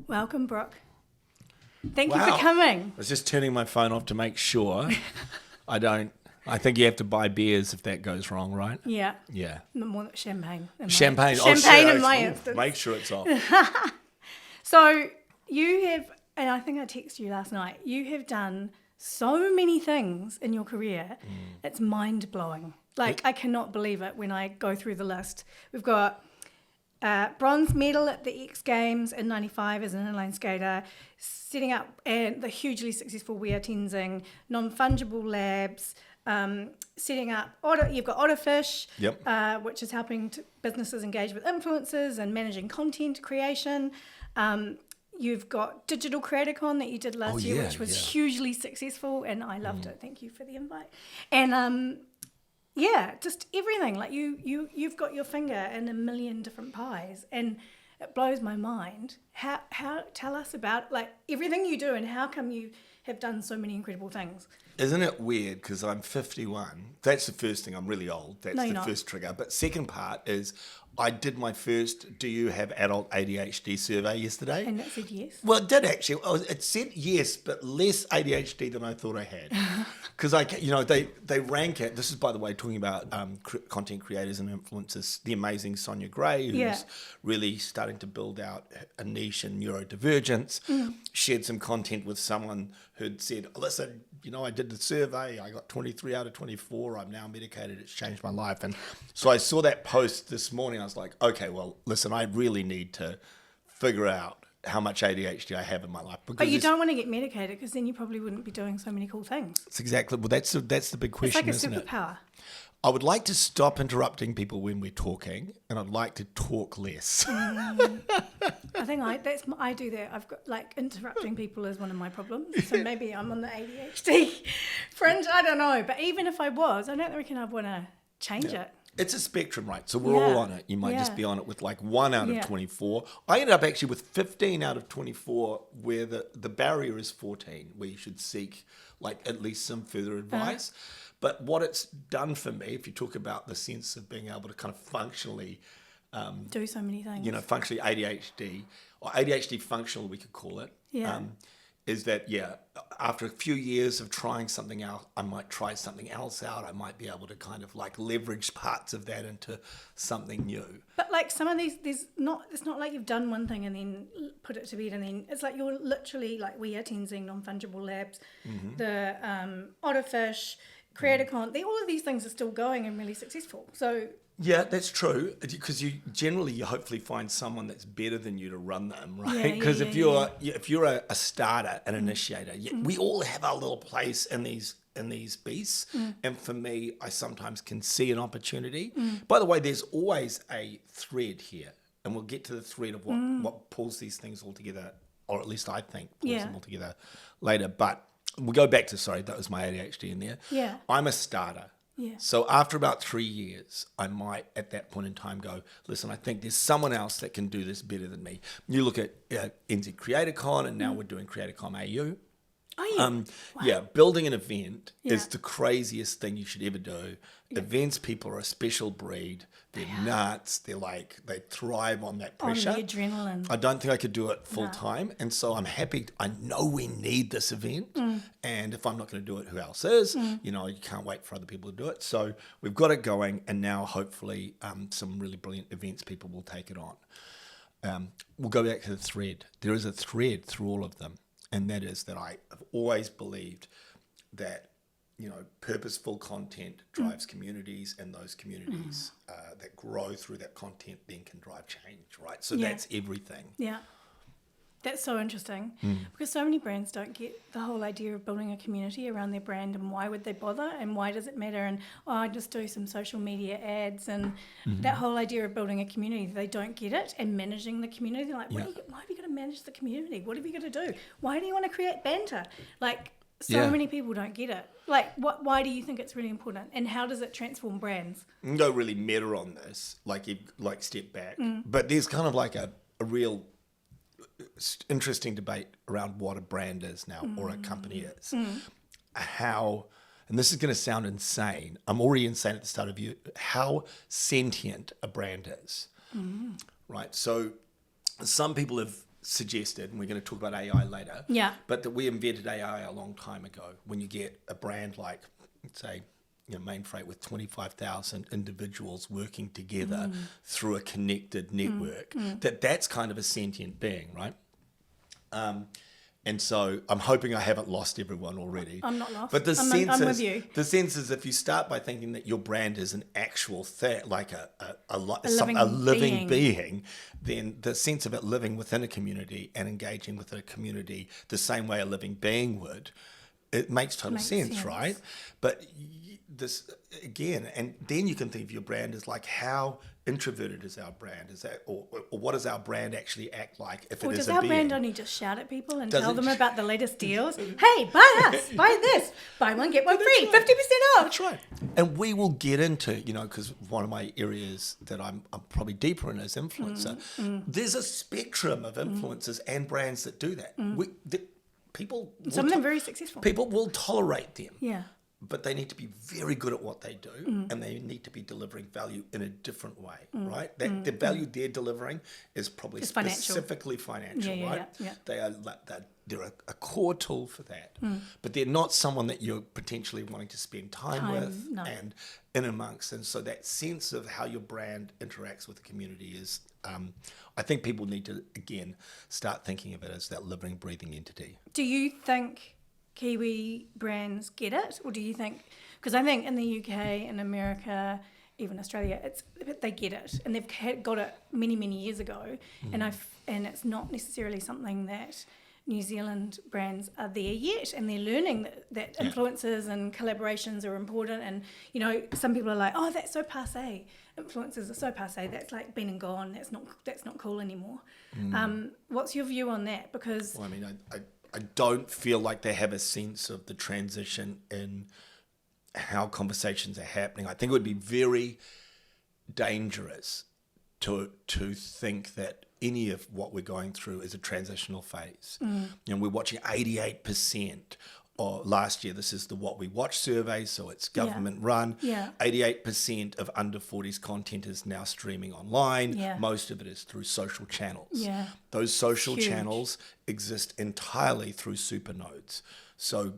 Welcome, Brooke. Thank you for coming. I was just turning my phone off to make sure I think you have to buy beers if that goes wrong, right? Yeah. Yeah. More champagne. Champagne. Champagne in my instance. Make sure it's off. So you have, and I think I texted you last night, you have done so many things in your career. It's mind-blowing. Like, I cannot believe it when I go through the list. We've got bronze medal at the X Games in '95 as an inline skater, setting up the hugely successful WeAreTENZING, Non-Fungible Labs, setting up, you've got Autofish, which is helping businesses engage with influencers and managing content creation. You've got Digital CreatorCon that you did last year, which was hugely successful, and I loved it. Thank you for the invite. And just everything. Like you've got your finger in a million different pies, and it blows my mind. How tell us about like everything you do, and how come you have done so many incredible things? Isn't it weird? Because I'm 51. That's the first thing. I'm really old. That's the first trigger. But second part is I did my first Do You Have Adult ADHD survey yesterday. And it said yes. Well, it did actually. It said yes, but less ADHD than I thought I had. Because they rank it. This is, by the way, talking about content creators and influencers. The amazing Sonia Gray, who's really starting to build out a niche in neurodivergence, shared some content with someone who'd said, listen, I did the survey. I got 23 out of 24. I'm now medicated. It's changed my life. And so I saw that post this morning. I was like, okay, well, listen, I really need to figure out how much ADHD I have in my life. But you don't want to get medicated because then you probably wouldn't be doing so many cool things. It's exactly. Well, that's the big question, it's like a isn't superpower. it? I would like to stop interrupting people when we're talking, and I'd like to talk less. I think I do that. I've got interrupting people is one of my problems. So maybe I'm on the ADHD fringe. I don't know. But even if I was, I don't reckon I'd want to change it. It's a spectrum, right? So we're all on it. You might just be on it with 1 out of 24. I ended up actually with 15 out of 24, where the barrier is 14, where you should seek at least some further advice. But what it's done for me, if you talk about the sense of being able to kind of functionally do so many things, functionally ADHD, or ADHD functional, we could call it, is that, after a few years of trying something out, I might try something else out. I might be able to kind of leverage parts of that into something new. But some of these, it's not like you've done one thing and then put it to bed, and then it's like you're literally WeAreTENZING, Non-Fungible Labs, the Autofish, CreatorCon, all of these things are still going and really successful. So yeah, that's true, because you hopefully find someone that's better than you to run them, right? Because if you're a starter, an initiator, we all have our little place in these beasts. And for me, I sometimes can see an opportunity. By the way, there's always a thread here, and we'll get to the thread of what pulls these things all together, or at least I think pulls them all together later. But we'll go back to, that was my ADHD in there. Yeah. I'm a starter. Yeah. So after about 3 years, I might at that point in time go, listen, I think there's someone else that can do this better than me. You look at NZ CreatorCon, and now we're doing CreatorCon AU. Oh, yeah. Wow. Yeah, building an event is the craziest thing you should ever do. Yeah. Events people are a special breed. They're nuts. They're they thrive on that pressure. On the adrenaline. I don't think I could do it full time. And so I'm happy. I know we need this event. And if I'm not going to do it, who else is? You can't wait for other people to do it. So we've got it going. And now hopefully some really brilliant events people will take it on. We'll go back to the thread. There is a thread through all of them. And that is that I have always believed that, purposeful content drives communities, and those communities that grow through that content then can drive change, right? So that's everything. Yeah. That's so interesting because so many brands don't get the whole idea of building a community around their brand, and why would they bother, and why does it matter, and I just do some social media ads, and that whole idea of building a community, they don't get it, and managing the community. They're like, why have you got to manage the community? What have you got to do? Why do you want to create banter? So many people don't get it. Why do you think it's really important, and how does it transform brands? No really meta on this, step back, but there's kind of a real interesting debate around what a brand is now, or a company is. How, and this is going to sound insane, I'm already insane at the start of you, how sentient a brand is. Right? So some people have suggested, and we're going to talk about AI later, but that we invented AI a long time ago. When you get a brand like, say, Mainfreight with 25,000 individuals working together through a connected network, that's kind of a sentient being, right? And so I'm hoping I haven't lost everyone already. I'm not lost. But I'm with you. The sense is if you start by thinking that your brand is an actual thing, like a living being, then the sense of it living within a community and engaging with a community the same way a living being would, it makes total sense, right? But this again, and then you can think of your brand as like, how introverted is our brand? Is that, or what does our brand actually act like if it is a being? Or does our brand only just shout at people and tell them about the latest deals? Hey, buy us, buy this, buy one get one free, 50% off. That's right. And we will get into, because one of my areas that I'm probably deeper in is influencer. There's a spectrum of influencers and brands that do that. Some of them very successful. People will tolerate them. Yeah. But they need to be very good at what they do, and they need to be delivering value in a different way, right? The value they're delivering is probably specifically financial, right? Yeah. They're a core tool for that, but they're not someone that you're potentially wanting to spend time with and in amongst. And so that sense of how your brand interacts with the community is, I think people need to, again, start thinking of it as that living, breathing entity. Do you think Kiwi brands get it, or do you think, because I think in the UK, in America, even Australia, they get it, and they've got it many years ago, and it's not necessarily something that New Zealand brands are there yet, and they're learning that influencers and collaborations are important. And some people are like, oh, that's so passé, influencers are so passé, that's like been and gone, that's not cool anymore. What's your view on that? Because I don't feel like they have a sense of the transition in how conversations are happening. I think it would be very dangerous to think that any of what we're going through is a transitional phase. We're watching 88%. Or last year, this is the What We Watch survey, so it's government run. 88% of under 40s content is now streaming online. Most of it is through social channels. Those social channels exist entirely through supernodes. So,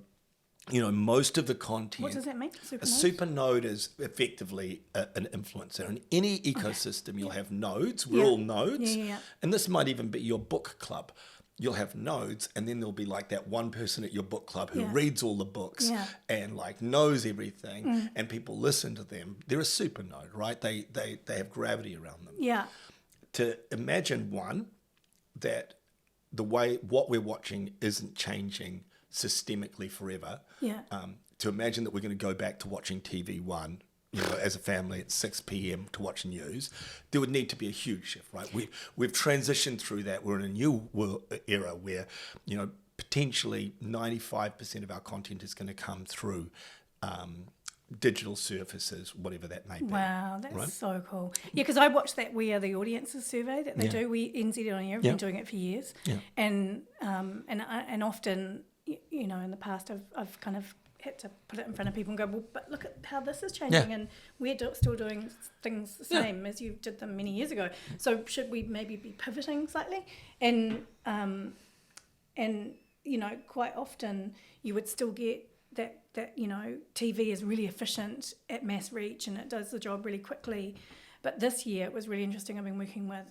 most of the content... What does that mean, supernode? A supernode is effectively an influencer. In any ecosystem, you'll have nodes. We're all nodes. And this might even be your book club. You'll have nodes, and then there'll be like that one person at your book club who reads all the books and like knows everything, and people listen to them. They're a supernode, right? They have gravity around them. To imagine that the way what we're watching isn't changing systemically forever. To imagine that we're going to go back to watching TV1. As a family at 6 p.m. to watch news, there would need to be a huge shift, right? We've transitioned through that. We're in a new era where, potentially 95% of our content is going to come through digital surfaces, whatever that may be. Wow, that's so cool. Yeah, because I watched that We Are the Audiences survey that they do. NZ on Air have been doing it for years, and often, in the past, I've kind of had to put it in front of people and go, well, but look at how this is changing, and we're still doing things the same as you did them many years ago. So should we maybe be pivoting slightly? And quite often you would still get that TV is really efficient at mass reach and it does the job really quickly. But this year it was really interesting. I've been working with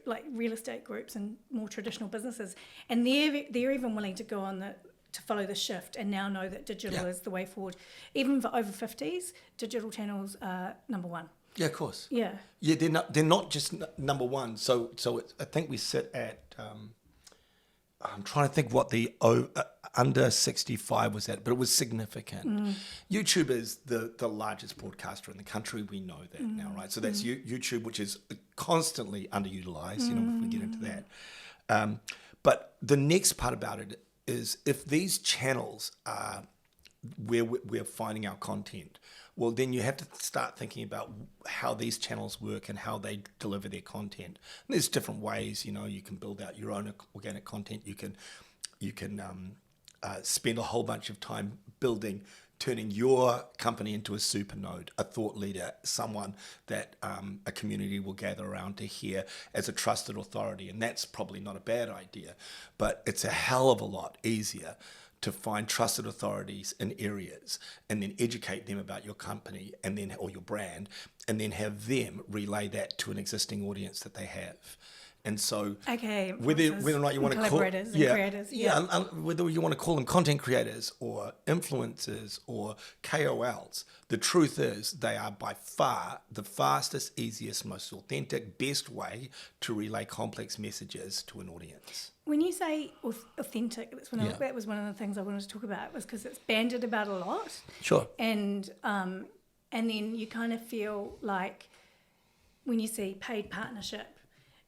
like real estate groups and more traditional businesses, and they're even willing to go on to follow the shift and now know that digital is the way forward. Even for over 50s, digital channels are number one. Yeah, of course. Yeah, they're not just number one. So I think we sit at I'm trying to think what the under 65 was at, but it was significant. YouTube is the largest broadcaster in the country. We know that now, right? So that's YouTube, which is constantly underutilized. If we get into that. But the next part about it is if these channels are where we're finding our content, well, then you have to start thinking about how these channels work and how they deliver their content. And there's different ways, you can build out your own organic content. You can spend a whole bunch of time building turning your company into a super node, a thought leader, someone that a community will gather around to hear as a trusted authority. And that's probably not a bad idea, but it's a hell of a lot easier to find trusted authorities in areas and then educate them about your company and then or your brand, and then have them relay that to an existing audience that they have. And so whether or not you want to call collaborators and creators, whether you want to call them content creators or influencers or KOLs, the truth is they are by far the fastest, easiest, most authentic, best way to relay complex messages to an audience. When you say authentic, that was one of the things I wanted to talk about, was because it's bandied about a lot. Sure. And then you kind of feel like when you see paid partnership,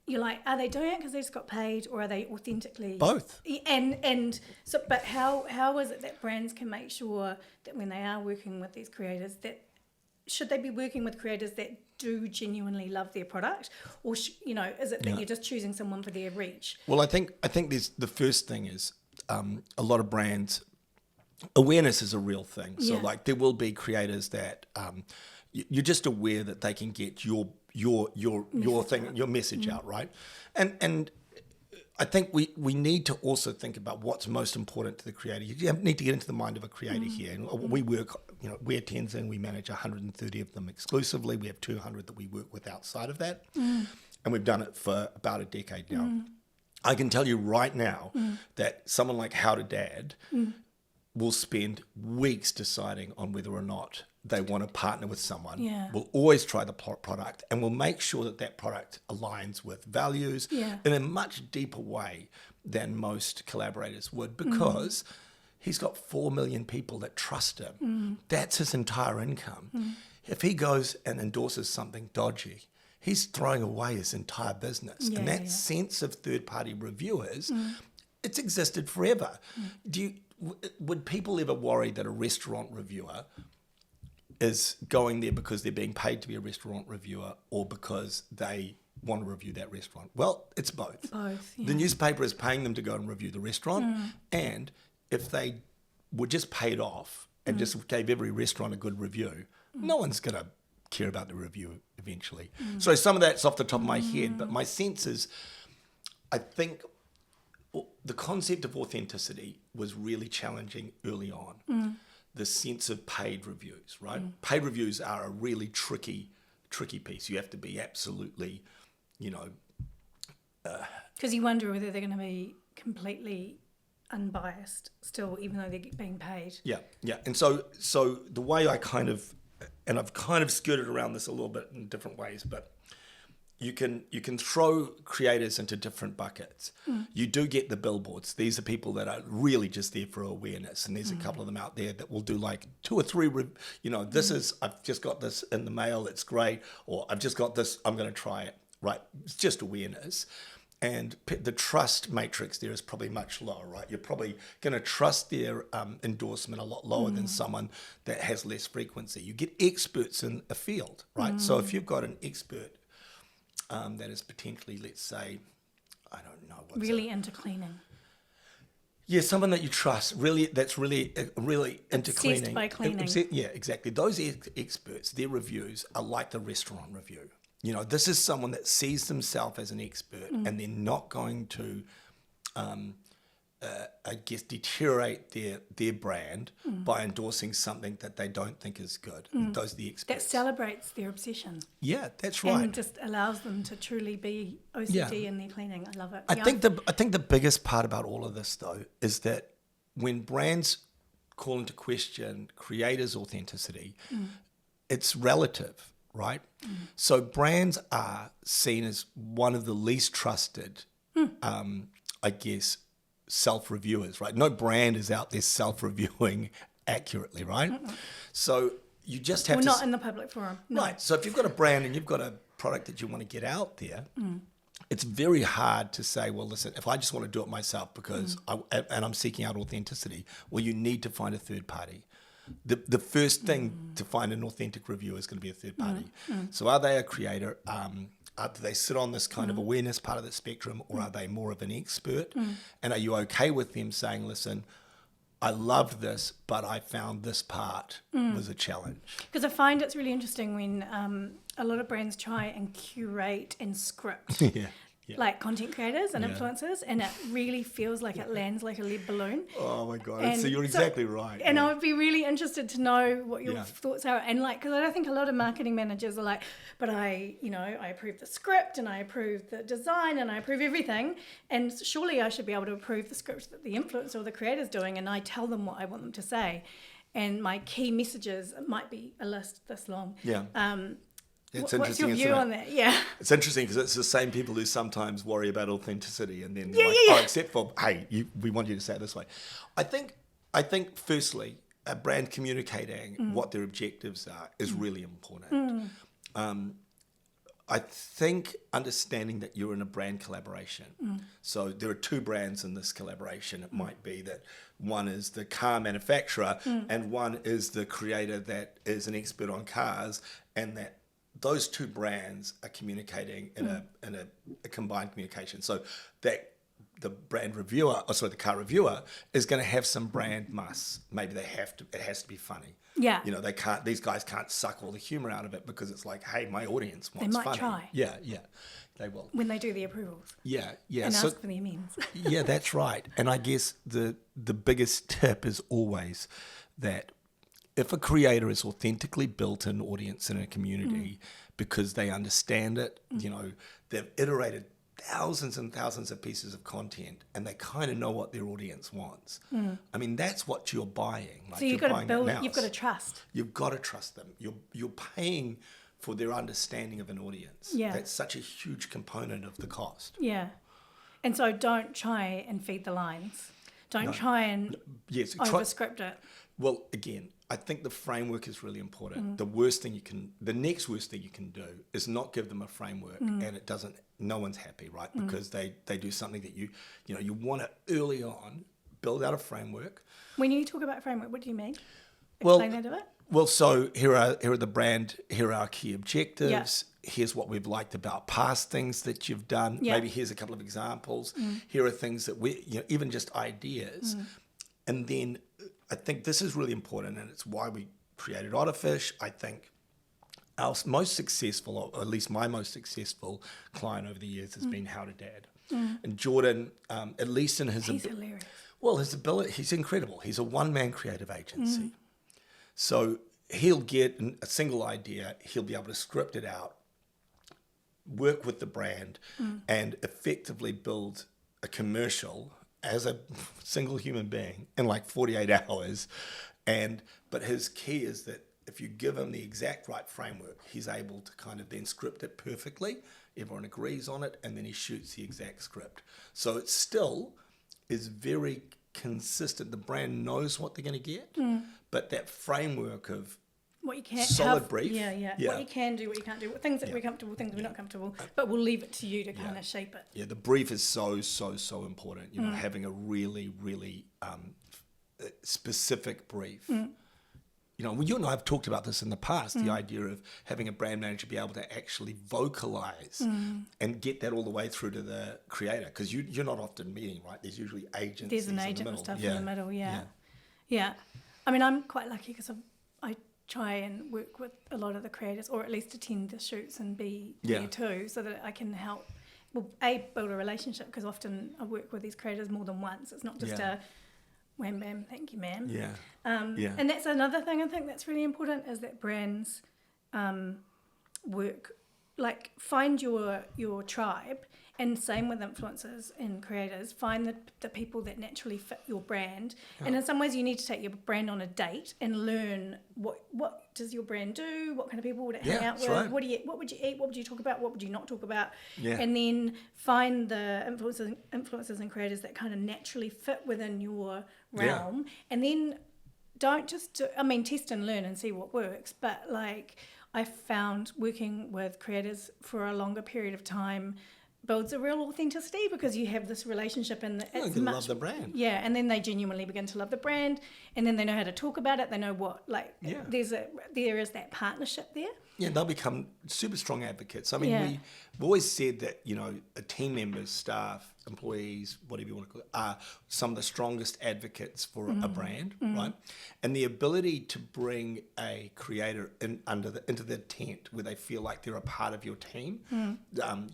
you're like, are they doing it because they just got paid, or are they authentically both? And so, but how is it that brands can make sure that when they are working with these creators, that should they be working with creators that do genuinely love their product, or is it that you're just choosing someone for their reach? Well, I think there's the first thing is a lot of brands awareness is a real thing. So like there will be creators that you're just aware that they can get your thing, your message out, right? And I think we need to also think about what's most important to the creator. You need to get into the mind of a creator here. And we work, WeAreTENZING, we manage 130 of them exclusively. We have 200 that we work with outside of that. And we've done it for about a decade now. I can tell you right now that someone like How to Dad will spend weeks deciding on whether or not they want to partner with someone. We'll always try the product, and we'll make sure that product aligns with values in a much deeper way than most collaborators would, because he's got 4 million people that trust him. That's his entire income. If he goes and endorses something dodgy, he's throwing away his entire business. And that sense of third-party reviewers, it's existed forever. Would people ever worry that a restaurant reviewer is going there because they're being paid to be a restaurant reviewer, or because they want to review that restaurant? Well, it's both. The newspaper is paying them to go and review the restaurant, and if they were just paid off and just gave every restaurant a good review, no one's going to care about the review eventually. So some of that's off the top of my head, but my sense is, I think the concept of authenticity was really challenging early on. The sense of paid reviews, right? Paid reviews are a really tricky piece. You have to be absolutely, because you wonder whether they're going to be completely unbiased still, even though they're being paid. Yeah. And so the way I've kind of skirted around this a little bit in different ways, but you can throw creators into different buckets. You do get the billboards. These are people that are really just there for awareness, and there's a couple of them out there that will do like 2 or 3. This is, I've just got this in the mail. It's great, or I've just got this. I'm going to try it. Right? It's just awareness, and the trust matrix there is probably much lower. Right? You're probably going to trust their endorsement a lot lower than someone that has less frequency. You get experts in a field, right? So if you've got an expert that is potentially, let's say, I don't know, really into cleaning. Yeah, someone that you trust, that's really into cleaning. Obsessed by cleaning. Yeah, exactly. Those experts, their reviews are like the restaurant review. This is someone that sees themselves as an expert, and they're not going to, I guess, deteriorate their brand by endorsing something that they don't think is good. Those are the experts. That celebrates their obsession. Yeah, that's right. And just allows them to truly be OCD in their cleaning. I love it. I think the biggest part about all of this, though, is that when brands call into question creators' authenticity, it's relative, right? So brands are seen as one of the least trusted, I guess, self-reviewers, right? No brand is out there self-reviewing accurately, right? So you just have to... not in the public forum. No. Right. So if you've got a brand and you've got a product that you want to get out there, it's very hard to say, well, listen, if I just want to do it myself because I'm seeking out authenticity, well, you need to find a third party. The first thing to find an authentic reviewer is going to be a third party. So are they a creator? Do they sit on this kind of awareness part of the spectrum, or are they more of an expert? And are you okay with them saying, listen, I loved this, but I found this part was a challenge. Because I find it's really interesting when a lot of brands try and curate and script like content creators and influencers, and it really feels like it lands like a lead balloon. Oh my God. So you're exactly right. And I would be really interested to know what your thoughts are. And like, because I think a lot of marketing managers are like, but I approve the script and I approve the design and I approve everything. And surely I should be able to approve the script that the influencer or the creator's doing, and I tell them what I want them to say. And my key messages might be a list this long. Yeah. It's what's your interesting, view on that? Yeah. It's interesting because it's the same people who sometimes worry about authenticity, and then they're oh, except for, hey, we want you to say it this way. I think firstly, a brand communicating what their objectives are is really important. I think understanding that you're in a brand collaboration. So there are two brands in this collaboration. It might be that one is the car manufacturer and one is the creator that is an expert on cars, and that those two brands are communicating in a combined communication. So that the brand reviewer, the car reviewer is going to have some brand musts. Maybe it has to be funny. Yeah. You know, these guys can't suck all the humor out of it because it's like, hey, my audience wants funny. They might try. Yeah, they will. When they do the approvals. Yeah. And ask for the amends. Yeah, that's right. And I guess the biggest tip is always that if a creator is authentically built an audience in a community because they understand it, you know, they've iterated thousands and thousands of pieces of content and they kind of know what their audience wants. I mean, that's what you're buying. Like, so you've got to build, you've got to trust. You've got to trust them. You're paying for their understanding of an audience. Yeah. That's such a huge component of the cost. Yeah. And so don't try and feed the lines. Don't try and over-script it. Well, again, I think the framework is really important. The next worst thing you can do is not give them a framework, and no one's happy, right? Because they do something that you want to early on build out a framework. When you talk about framework, what do you mean? Explain that a bit. Well, so here are our key objectives. Yeah. Here's what we've liked about past things that you've done. Yeah. Maybe here's a couple of examples. Here are things that even just ideas. And then I think this is really important, and it's why we created Otterfish. I think our most successful, or at least my most successful client over the years has been How to Dad. And Jordan, at least in his hilarious. Well, his ability, he's incredible. He's a one-man creative agency. So he'll get a single idea, he'll be able to script it out, work with the brand, and effectively build a commercial as a single human being in like 48 hours. But his key is that if you give him the exact right framework, he's able to kind of then script it perfectly. Everyone agrees on it, and then he shoots the exact script. So it still is very consistent. The brand knows what they're going to get, but that framework of what you can solid brief. Yeah. What you can do, what you can't do, things that we're comfortable, things we're not comfortable, but we'll leave it to you to kind of shape it. Yeah, the brief is so important. You know, having a really, really specific brief. You know, you and I have talked about this in the past, the idea of having a brand manager be able to actually vocalize and get that all the way through to the creator, because you're not often meeting, right? There's usually agents. There's an agent and stuff in the middle, yeah. I mean, I'm quite lucky because I try and work with a lot of the creators, or at least attend the shoots and be there too, so that I can help, build a relationship, because often I work with these creators more than once. It's not just a wham bam, thank you ma'am. And that's another thing I think that's really important, is that brands work, like, find your tribe, and same with influencers and creators, find the people that naturally fit your brand. And in some ways you need to take your brand on a date and learn what does your brand do, what kind of people would it hang out with, right. what would you eat, what would you talk about, what would you not talk about, and then find the influencers and creators that kind of naturally fit within your realm, and then don't just test and learn and see what works, but like I found working with creators for a longer period of time builds a real authenticity, because you have this relationship and it's you love the brand. Yeah, and then they genuinely begin to love the brand, and then they know how to talk about it. They know what, like, there is that partnership there. Yeah, they'll become super strong advocates. I mean, Yeah. we've always said that, team members, staff, employees, whatever you want to call it, are some of the strongest advocates for a brand, right? And the ability to bring a creator into the tent where they feel like they're a part of your team,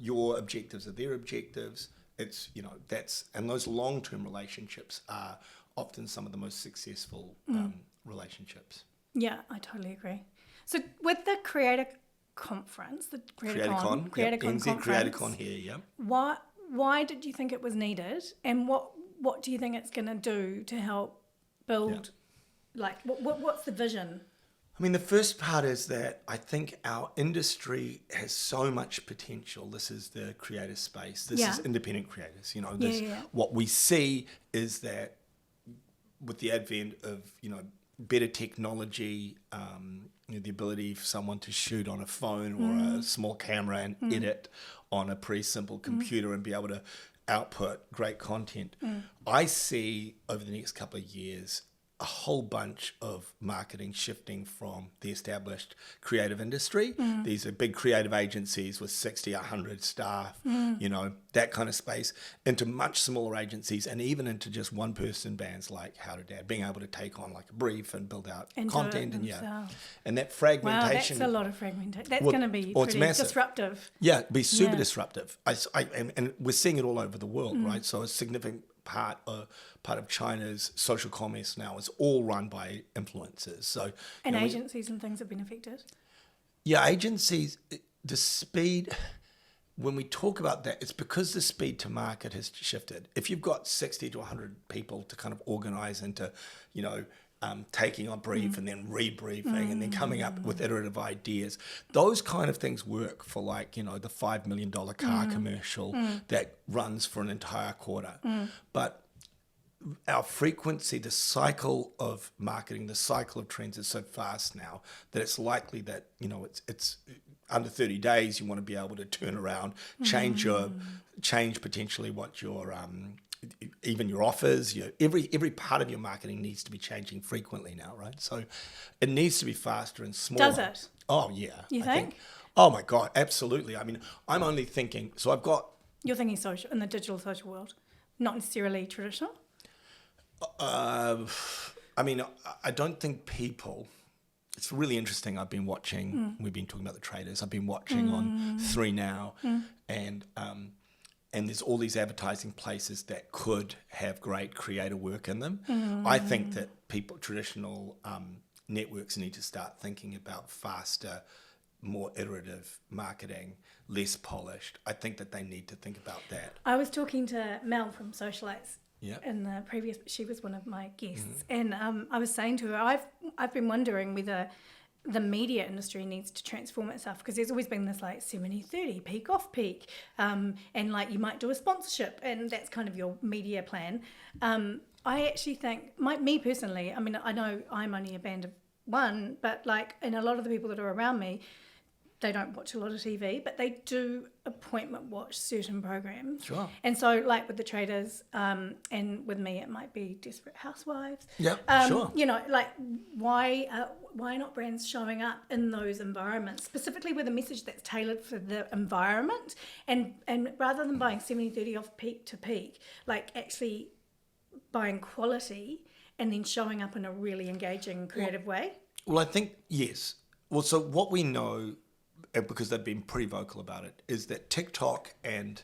your objectives are their objectives. It's, and those long-term relationships are often some of the most successful relationships. Yeah, I totally agree. So with the Creator Conference, the CreatorCon conference, CreatorCon here, yeah. Why did you think it was needed, and what do you think it's going to do to help build, what's the vision? I mean, the first part is that I think our industry has so much potential. This is the creator space. This is independent creators. What we see is that with the advent of, better technology, the ability for someone to shoot on a phone or a small camera and edit on a pretty simple computer and be able to output great content. I see over the next couple of years a whole bunch of marketing shifting from the established creative industry. These are big creative agencies with 60, 100 staff, that kind of space, into much smaller agencies and even into just one-person bands like How to Dad, being able to take on like a brief and build out content and that fragmentation. Wow, that's a lot of fragmentation. That's going to be pretty disruptive. Yeah, it'd be super disruptive. And we're seeing it all over the world, right? So a significant part of China's social commerce now is all run by influencers. So agencies and things have been affected. Yeah, agencies, the speed. When we talk about that, it's because the speed to market has shifted. If you've got 60 to 100 people to kind of organize into, taking a brief and then rebriefing and then coming up with iterative ideas, those kind of things work for the $5 million car commercial that runs for an entire quarter. But our frequency, the cycle of marketing, the cycle of trends is so fast now that it's likely that, it's under 30 days, you want to be able to turn around, change potentially what your even your offers, every part of your marketing needs to be changing frequently now, right? So it needs to be faster and smaller. Does it? Oh yeah. You think? Oh my God, absolutely. I mean, I'm only thinking. So I've got. You're thinking social in the digital social world, not necessarily traditional. I mean, I don't think people. It's really interesting. I've been watching. We've been talking about the traders. I've been watching on 3 Now, and there's all these advertising places that could have great creator work in them. I think that traditional networks need to start thinking about faster, more iterative marketing, less polished. I think that they need to think about that. I was talking to Mel from Socialites. Yeah. In the previous, she was one of my guests, and I was saying to her, I've been wondering whether the media industry needs to transform itself, because there's always been this 70-30, peak off peak, and you might do a sponsorship, and that's kind of your media plan. I actually think, me personally, I mean, I know I'm only a band of one, but and a lot of the people that are around me, they don't watch a lot of TV, but they do appointment watch certain programs. Sure. And so, with the traders, and with me, it might be Desperate Housewives. Yeah, sure. Why not brands showing up in those environments, specifically with a message that's tailored for the environment, and rather than buying 70-30 off peak to peak, actually buying quality and then showing up in a really engaging, creative way? Well, I think, yes. Well, so what we know, because they've been pretty vocal about it, is that TikTok and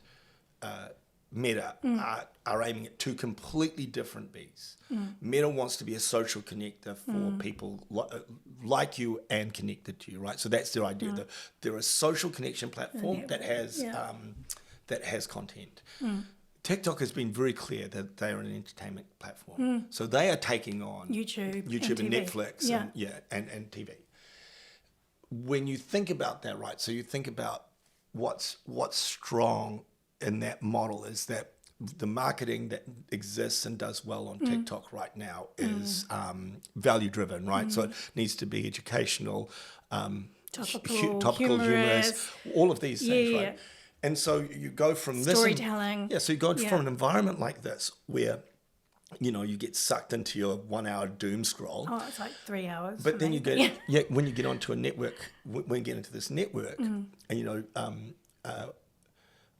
Meta are aiming at 2 completely different beats. Meta wants to be a social connector for people like you and connected to you, right? So that's their idea. They're a social connection platform that has content. TikTok has been very clear that they are an entertainment platform. So they are taking on YouTube and Netflix and TV. When you think about that, right, so you think about what's strong in that model is that the marketing that exists and does well on TikTok right now is value driven, right? So it needs to be educational, topical, humorous, all of these things, right? And so you go from storytelling. So you go from an environment like this where you get sucked into your 1 hour doom scroll. Oh, it's like 3 hours. But then you get, when you get onto a network, when you get into this network, and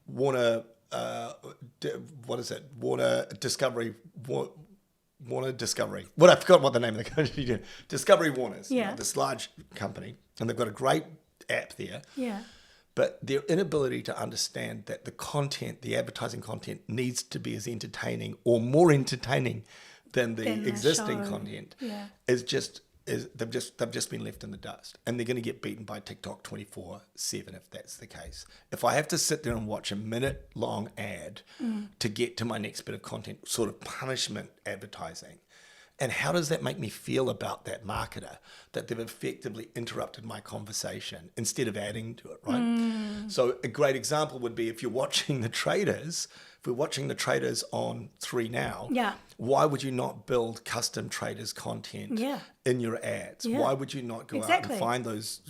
Warner, what is it? Warner Discovery, Warner Discovery. Well, I forgot what the name of the company is. Discovery Warners. Yeah. This large company, and they've got a great app there. Yeah. But their inability to understand that the content, the advertising content, needs to be as entertaining or more entertaining than the existing content they've just been left in the dust, and they're going to get beaten by TikTok 24/7 if that's the case. If I have to sit there and watch a minute-long ad to get to my next bit of content, sort of punishment advertising. And how does that make me feel about that marketer, that they've effectively interrupted my conversation instead of adding to it, right? So a great example would be if you're watching The Traders, if we're watching The Traders on 3 Now, why would you not build custom traders content in your ads? Why would you not go out and find those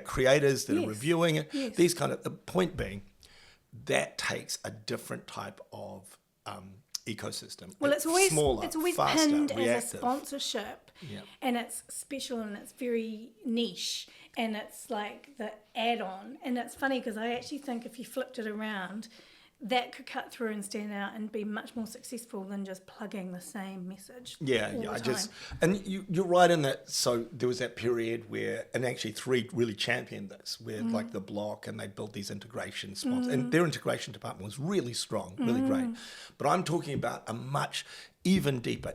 creators that are reviewing it? These kind of, the point being, that takes a different type of ecosystem. Well, it's always smaller, faster, pinned reactive. as a sponsorship, and it's special and it's very niche, and it's like the add-on. And it's funny because I actually think if you flipped it around, that could cut through and stand out and be much more successful than just plugging the same message. You're right in that. So there was that period where, and actually 3 really championed this, where like The Block, and they built these integration sponsors, and their integration department was really strong, really great. But I'm talking about a much even deeper,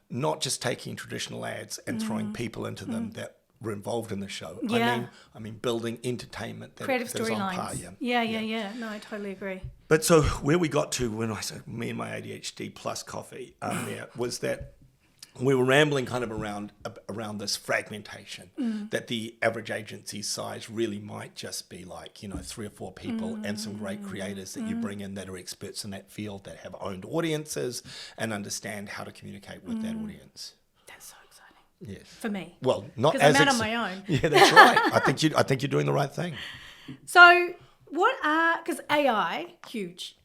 not just taking traditional ads and throwing people into them that were involved in the show. I mean building entertainment that creative is on par. Yeah. No, I totally agree. But so where we got to when I said me and my ADHD plus coffee there was that we were rambling kind of around this fragmentation, that the average agency size really might just be like 3 or 4 people and some great creators that you bring in that are experts in that field, that have owned audiences and understand how to communicate with that audience. That's so exciting. Yes. For me. Well, not as I'm out on my own. Yeah, that's right. I think you're doing the right thing. So because AI, huge.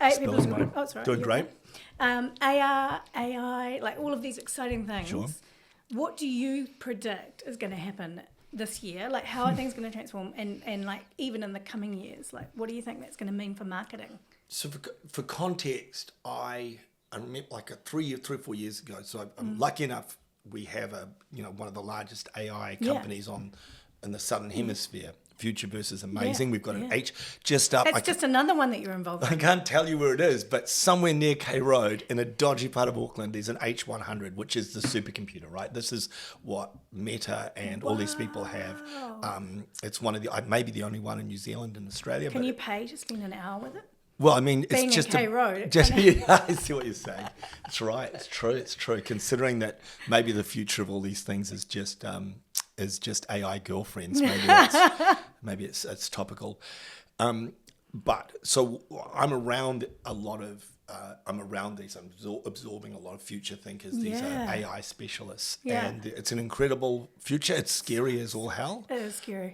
Spilling mine. Oh, sorry. Doing great. AI, like all of these exciting things. Sure. What do you predict is going to happen this year? Like, how are things going to transform? And like, even in the coming years, like, what do you think that's going to mean for marketing? So for context, I remember like 3 or 4 years ago. So I'm lucky enough. We have one of the largest AI companies in the Southern Hemisphere. Futureverse is amazing. We've got an H just up. That's just another one that you're involved in. I can't tell you where it is, but somewhere near K Road in a dodgy part of Auckland, there's an H100, which is the supercomputer, right? This is what Meta and all these people have. It's one of maybe the only one in New Zealand and Australia. Can you pay to spend an hour with it? Well, I mean, being it's just K Road. I see what you're saying. It's right. It's true. Considering that maybe the future of all these things is just AI girlfriends. Maybe it's topical. But so I'm around a lot of. I'm around these. I'm absorbing a lot of future thinkers. These are AI specialists, and it's an incredible future. It's scary as all hell. It is scary.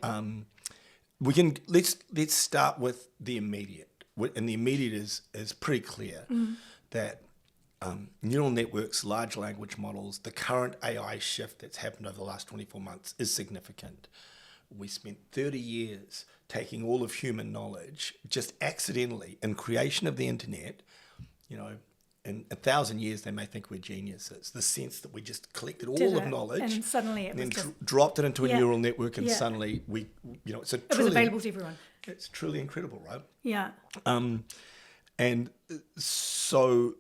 Let's start with the immediate. And the immediate is pretty clear that neural networks, large language models, the current AI shift that's happened over the last 24 months is significant. We spent 30 years taking all of human knowledge just accidentally in creation of the internet. In 1,000 years they may think we're geniuses. The sense that we just collected all of knowledge and suddenly it was dropped it into a neural network, and suddenly we, it was available to everyone. It's truly incredible, right? Yeah. And so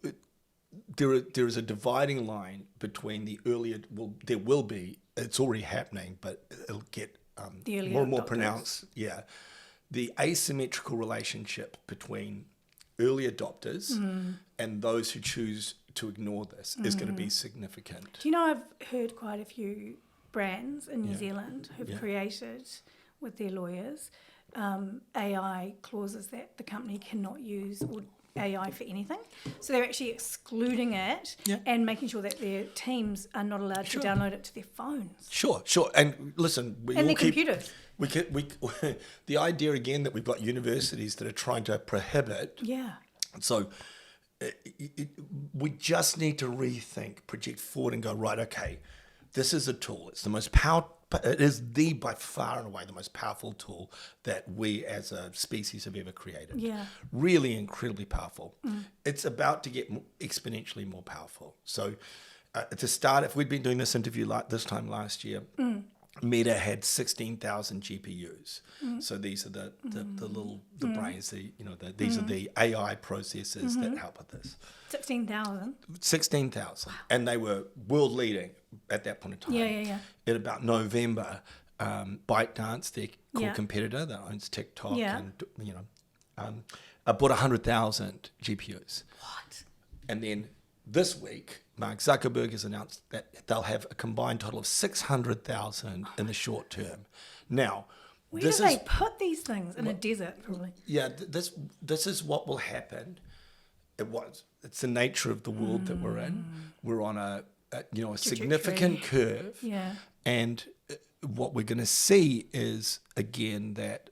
there is a dividing line between the earlier. Well, there will be. It's already happening, but it'll get more and more pronounced. Yeah, the asymmetrical relationship between early adopters and those who choose to ignore this is going to be significant. Do you know, I've heard quite a few brands in New Zealand who've created with their lawyers AI clauses that the company cannot use or AI for anything. So they're actually excluding it and making sure that their teams are not allowed to download it to their phones. Sure. And listen, their computers. The idea again that we've got universities that are trying to prohibit. Yeah. So we just need to rethink, project forward, and go, right, okay, this is a tool. It's the most powerful. It is by far and away the most powerful tool that we as a species have ever created. Yeah. Really incredibly powerful. It's about to get exponentially more powerful. So to start, if we'd been doing this interview like this time last year, Meta had 16,000 GPUs. So these are the brains, these are the AI processors that help with this. 16,000. 16,000. Wow. And they were world leading at that point in time. Yeah. In about November, ByteDance, their core competitor that owns TikTok, and bought 100,000 GPUs. What? And then this week, Mark Zuckerberg has announced that they'll have a combined total of 600,000 in the short term. Now, where do they put these things? In a desert, probably. Yeah, this is what will happen. It's the nature of the world that we're in. We're on a significant curve. Yeah. And what we're going to see is, again, that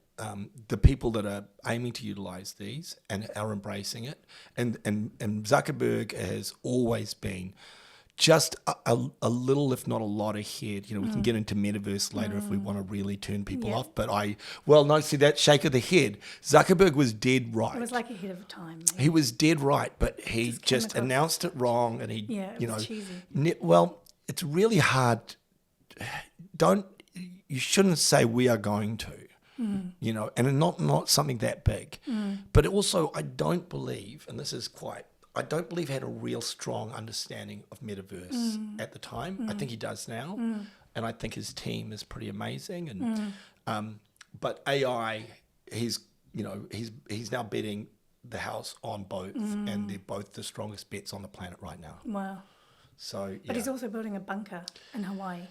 the people that are aiming to utilize these and are embracing it, and Zuckerberg has always been just a little, if not a lot ahead. We can get into metaverse later if we want to really turn people off. But see that shake of the head. Zuckerberg was dead right. It was like ahead of time. He was dead right, but he just announced it wrong, and it was cheesy. It's really hard. You shouldn't say we are going to. And not something that big. But also, I don't believe, and this is I don't believe he had a real strong understanding of metaverse at the time. I think he does now, and I think his team is pretty amazing. And but AI, he's now betting the house on both, and they're both the strongest bets on the planet right now. Wow. So, but he's also building a bunker in Hawaii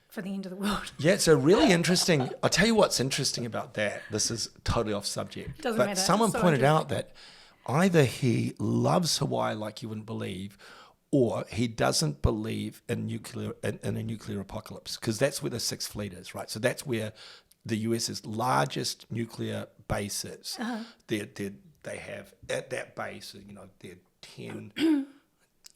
for the end of the world. Yeah, so really interesting. I'll tell you what's interesting about that. This is totally off subject. Doesn't but matter. Someone pointed out that either he loves Hawaii like you wouldn't believe, or he doesn't believe in a nuclear apocalypse, because that's where the Sixth Fleet is, right? So that's where the US's largest nuclear base is. They have at that base, they're 10.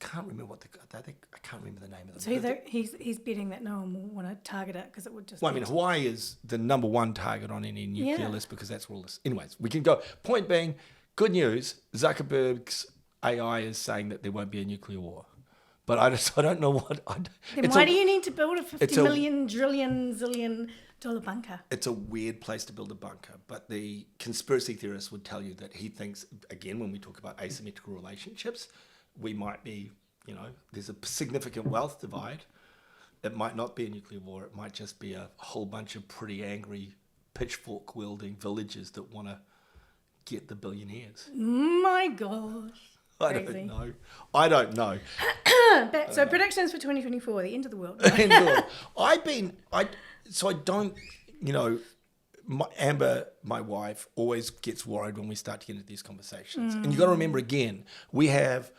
Can't remember I can't remember the name of them. So he's betting that no one will want to target it because it would just. Well, Hawaii is the number one target on any nuclear list, because that's where all this. Anyways, we can go. Point being, good news. Zuckerberg's AI is saying that there won't be a nuclear war, but I don't know what. Then why do you need to build a $50 million, trillion, zillion dollar bunker? It's a weird place to build a bunker, but the conspiracy theorist would tell you that he thinks, again, when we talk about asymmetrical relationships, we might be, there's a significant wealth divide. It might not be a nuclear war. It might just be a whole bunch of pretty angry, pitchfork-wielding villagers that want to get the billionaires. My gosh. I don't know. So predictions for 2024, the end of the world. Amber, my wife, always gets worried when we start to get into these conversations. And you got to remember, again, we have,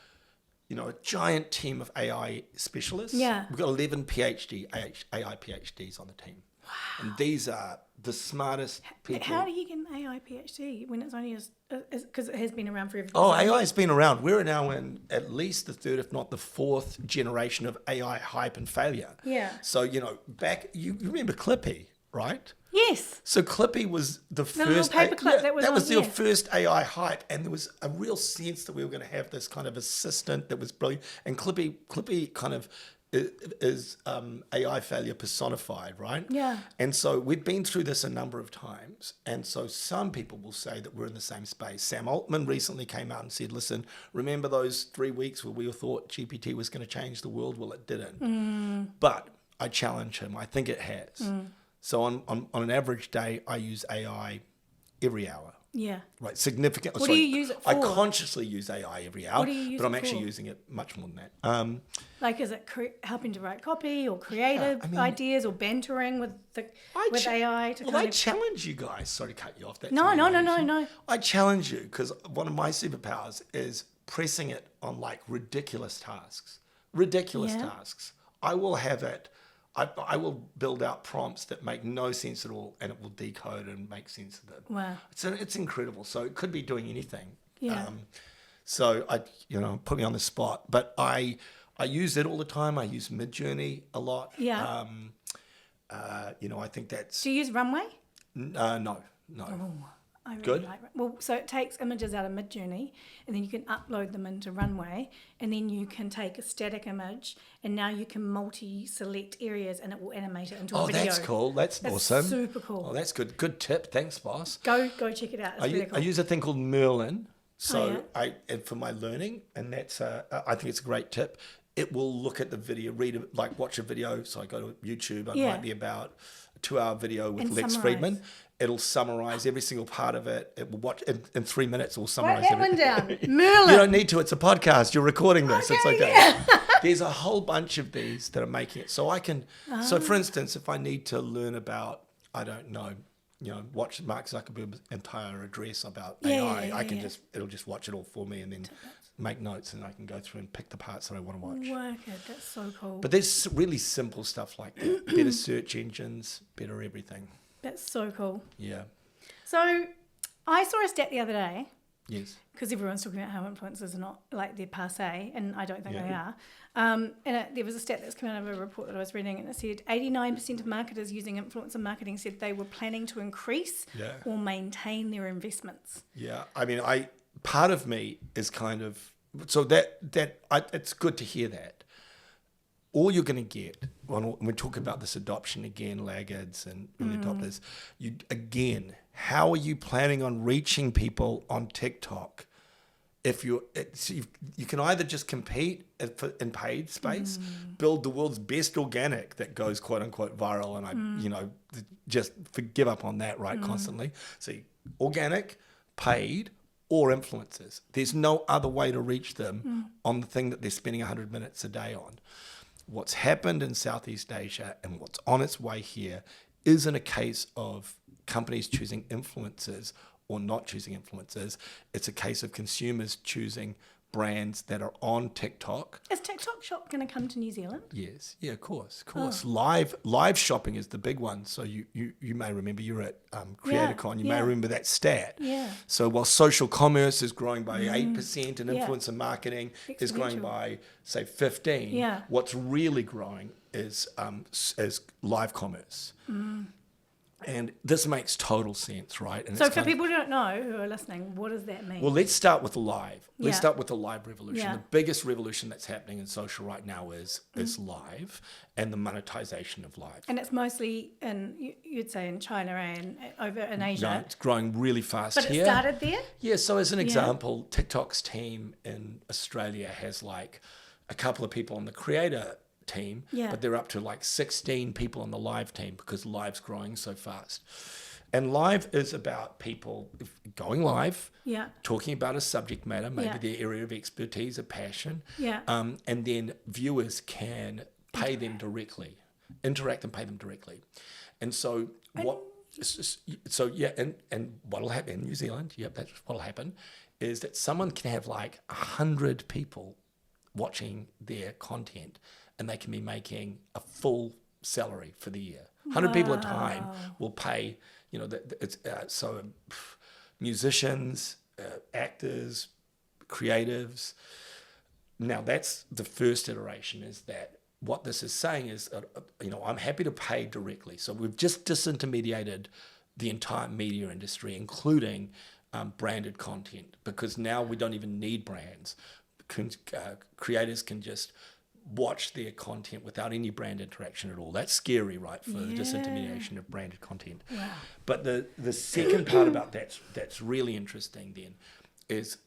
a giant team of AI specialists. Yeah. We've got 11 AI PhDs on the team. Wow. And these are the smartest people. How do you get an AI PhD when it's only because it has been around forever? AI has been around. We're now in at least the third, if not the fourth generation of AI hype and failure. Yeah. So, back, you remember Clippy, right? Yes. So Clippy was the first little paperclip that was the first AI hype, and there was a real sense that we were going to have this kind of assistant that was brilliant. And Clippy kind of is AI failure personified, right? Yeah. And so we've been through this a number of times, and so some people will say that we're in the same space. Sam Altman recently came out and said, "Listen, remember those 3 weeks where we thought GPT was going to change the world? Well, it didn't." But I challenge him. I think it has. So on an average day, I use AI every hour. Yeah. Right. Significant. What do you use it for? I consciously use AI every hour, but I'm actually using it much more than that. Like, is it helping to write copy or creative ideas or bantering with AI? I challenge you guys. Sorry to cut you off. No. I challenge you because one of my superpowers is pressing it on ridiculous tasks. Tasks. I will have it. I will build out prompts that make no sense at all, and it will decode and make sense of it. Wow. It's incredible. So it could be doing anything. Yeah. So put me on the spot, but I use it all the time. I use Midjourney a lot. Yeah. I think that's Do you use Runway? no. Oh, I really Good. like. Well, so it takes images out of Midjourney, and then you can upload them into Runway, and then you can take a static image, and now you can multi-select areas, and it will animate it into a video. Oh, that's cool. That's awesome. Super cool. Oh, that's good. Good tip. Thanks, boss. Go check it out. It's really cool. I use a thing called Merlin. So and for my learning, and that's I think it's a great tip. It will look at the video, watch a video. So I go to YouTube. It might be about a 2-hour video with Lex Friedman. It'll summarize every single part of it. It will watch in 3 minutes. It will summarize everything. Write that one down. Merlin. You don't need to. It's a podcast. You're recording this. Okay, it's okay. Yeah. There's a whole bunch of these that are making it. So I can. So for instance, if I need to learn about, I don't know, watch Mark Zuckerberg's entire address about AI, I can it'll just watch it all for me and then make notes, and I can go through and pick the parts that I want to watch. Wicked. That's so cool. But there's really simple stuff like that. Better search engines, better everything. That's so cool. Yeah. So I saw a stat the other day. Yes. Because everyone's talking about how influencers are not like they're passe, and I don't think they are. There was a stat that's come out of a report that I was reading, and it said 89% of marketers using influencer marketing said they were planning to increase or maintain their investments. Yeah, I mean, part of me is kind of so that it's good to hear that. All you're going to get when we talk about this adoption again, laggards and early adopters, how are you planning on reaching people on TikTok? If you can either just compete in paid space, build the world's best organic that goes quote unquote viral, and just give up on that constantly. So organic, paid, or influencers. There's no other way to reach them on the thing that they're spending 100 minutes a day on. What's happened in Southeast Asia and what's on its way here isn't a case of companies choosing influencers or not choosing influencers. It's a case of consumers choosing brands that are on TikTok. Is TikTok Shop going to come to New Zealand? Yes. Yeah, of course. Live shopping is the big one. So you may remember, you were at CreatorCon. You may remember that stat. Yeah. So while social commerce is growing by 8% and influencer marketing is growing by, say, 15%, what's really growing is live commerce. And this makes total sense, right? And so for people who don't know, who are listening, what does that mean? Well, let's start with live. Let's start with the live revolution. The biggest revolution that's happening in social right now is live and the monetization of live. And it's mostly you'd say in China and over in Asia. No, it's growing really fast but here. But it started there? Yeah, so as an example, TikTok's team in Australia has like a couple of people on the creator team, but they're up to like 16 people on the live team because live's growing so fast. And live is about people going live, talking about a subject matter, maybe their area of expertise, a passion, and then viewers can pay them directly, interact and pay them directly. And so and what'll happen in New Zealand, that's what'll happen, is that someone can have like 100 people watching their content, and they can be making a full salary for the year. 100 people at a time will pay, musicians, actors, creatives. Now that's the first iteration, is that what this is saying is, I'm happy to pay directly. So we've just disintermediated the entire media industry, including branded content, because now we don't even need brands. Creators can just watch their content without any brand interaction at all. That's scary, right, for the disintermediation of branded content. Wow. But the second part about that's really interesting then is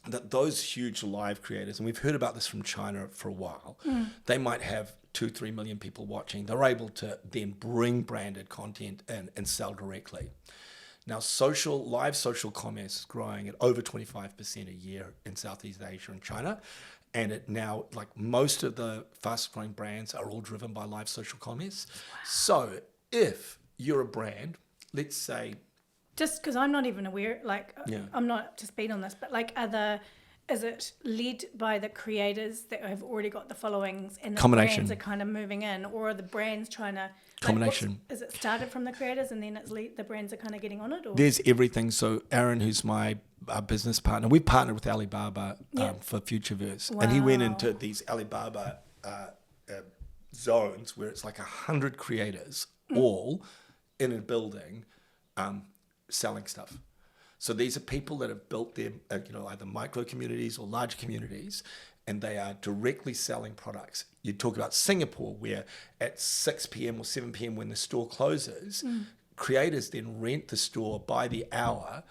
that those huge live creators, and we've heard about this from China for a while, they might have 2-3 million people watching. They're able to then bring branded content in and sell directly. Now, live social commerce is growing at over 25% a year in Southeast Asia and China. And it now, like most of the fast growing brands are all driven by live social commerce. Wow. So if you're a brand, let's say... Just because I'm not even aware, I'm not up to speed on this, but is it led by the creators that have already got the followings and the brands are kind of moving in, or are the brands trying to... Combination. Is it started from the creators and then the brands are kind of getting on it? Or? There's everything. So Aaron, who's my our business partner. We partnered with Alibaba for Futureverse, and he went into these Alibaba zones where it's like 100 creators all in a building selling stuff. So these are people that have built their either micro communities or large communities, and they are directly selling products. You talk about Singapore, where at 6 p.m. or 7 p.m. when the store closes, creators then rent the store by the hour.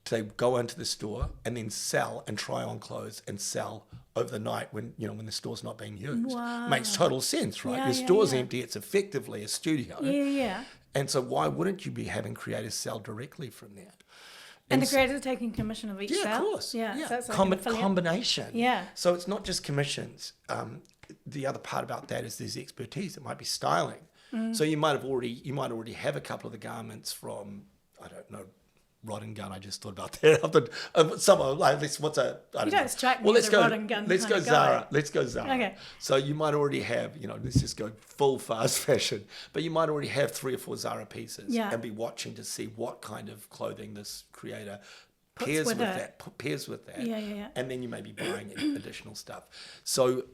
They go into the store and then sell and try on clothes and sell over the night when the store's not being used. Wow. Makes total sense, right? Your store's empty, it's effectively a studio. Yeah. And so why wouldn't you be having creators sell directly from there? And the creators are taking commission of each sale? Yeah, of course. Yeah. So it's like combination. Yeah. So it's not just commissions. The other part about that is there's expertise. It might be styling. So you might already have a couple of the garments from, I don't know, Rod and Gun. I just thought about that. Someone like this. What's a? You don't strike me as a Rod and Gun. Let's go Zara. Let's go Zara. Okay. So you might already have, let's just go full fast fashion. But you might already have 3 or 4 Zara pieces, and be watching to see what kind of clothing this creator pairs with that. Yeah. And then you may be buying additional stuff. So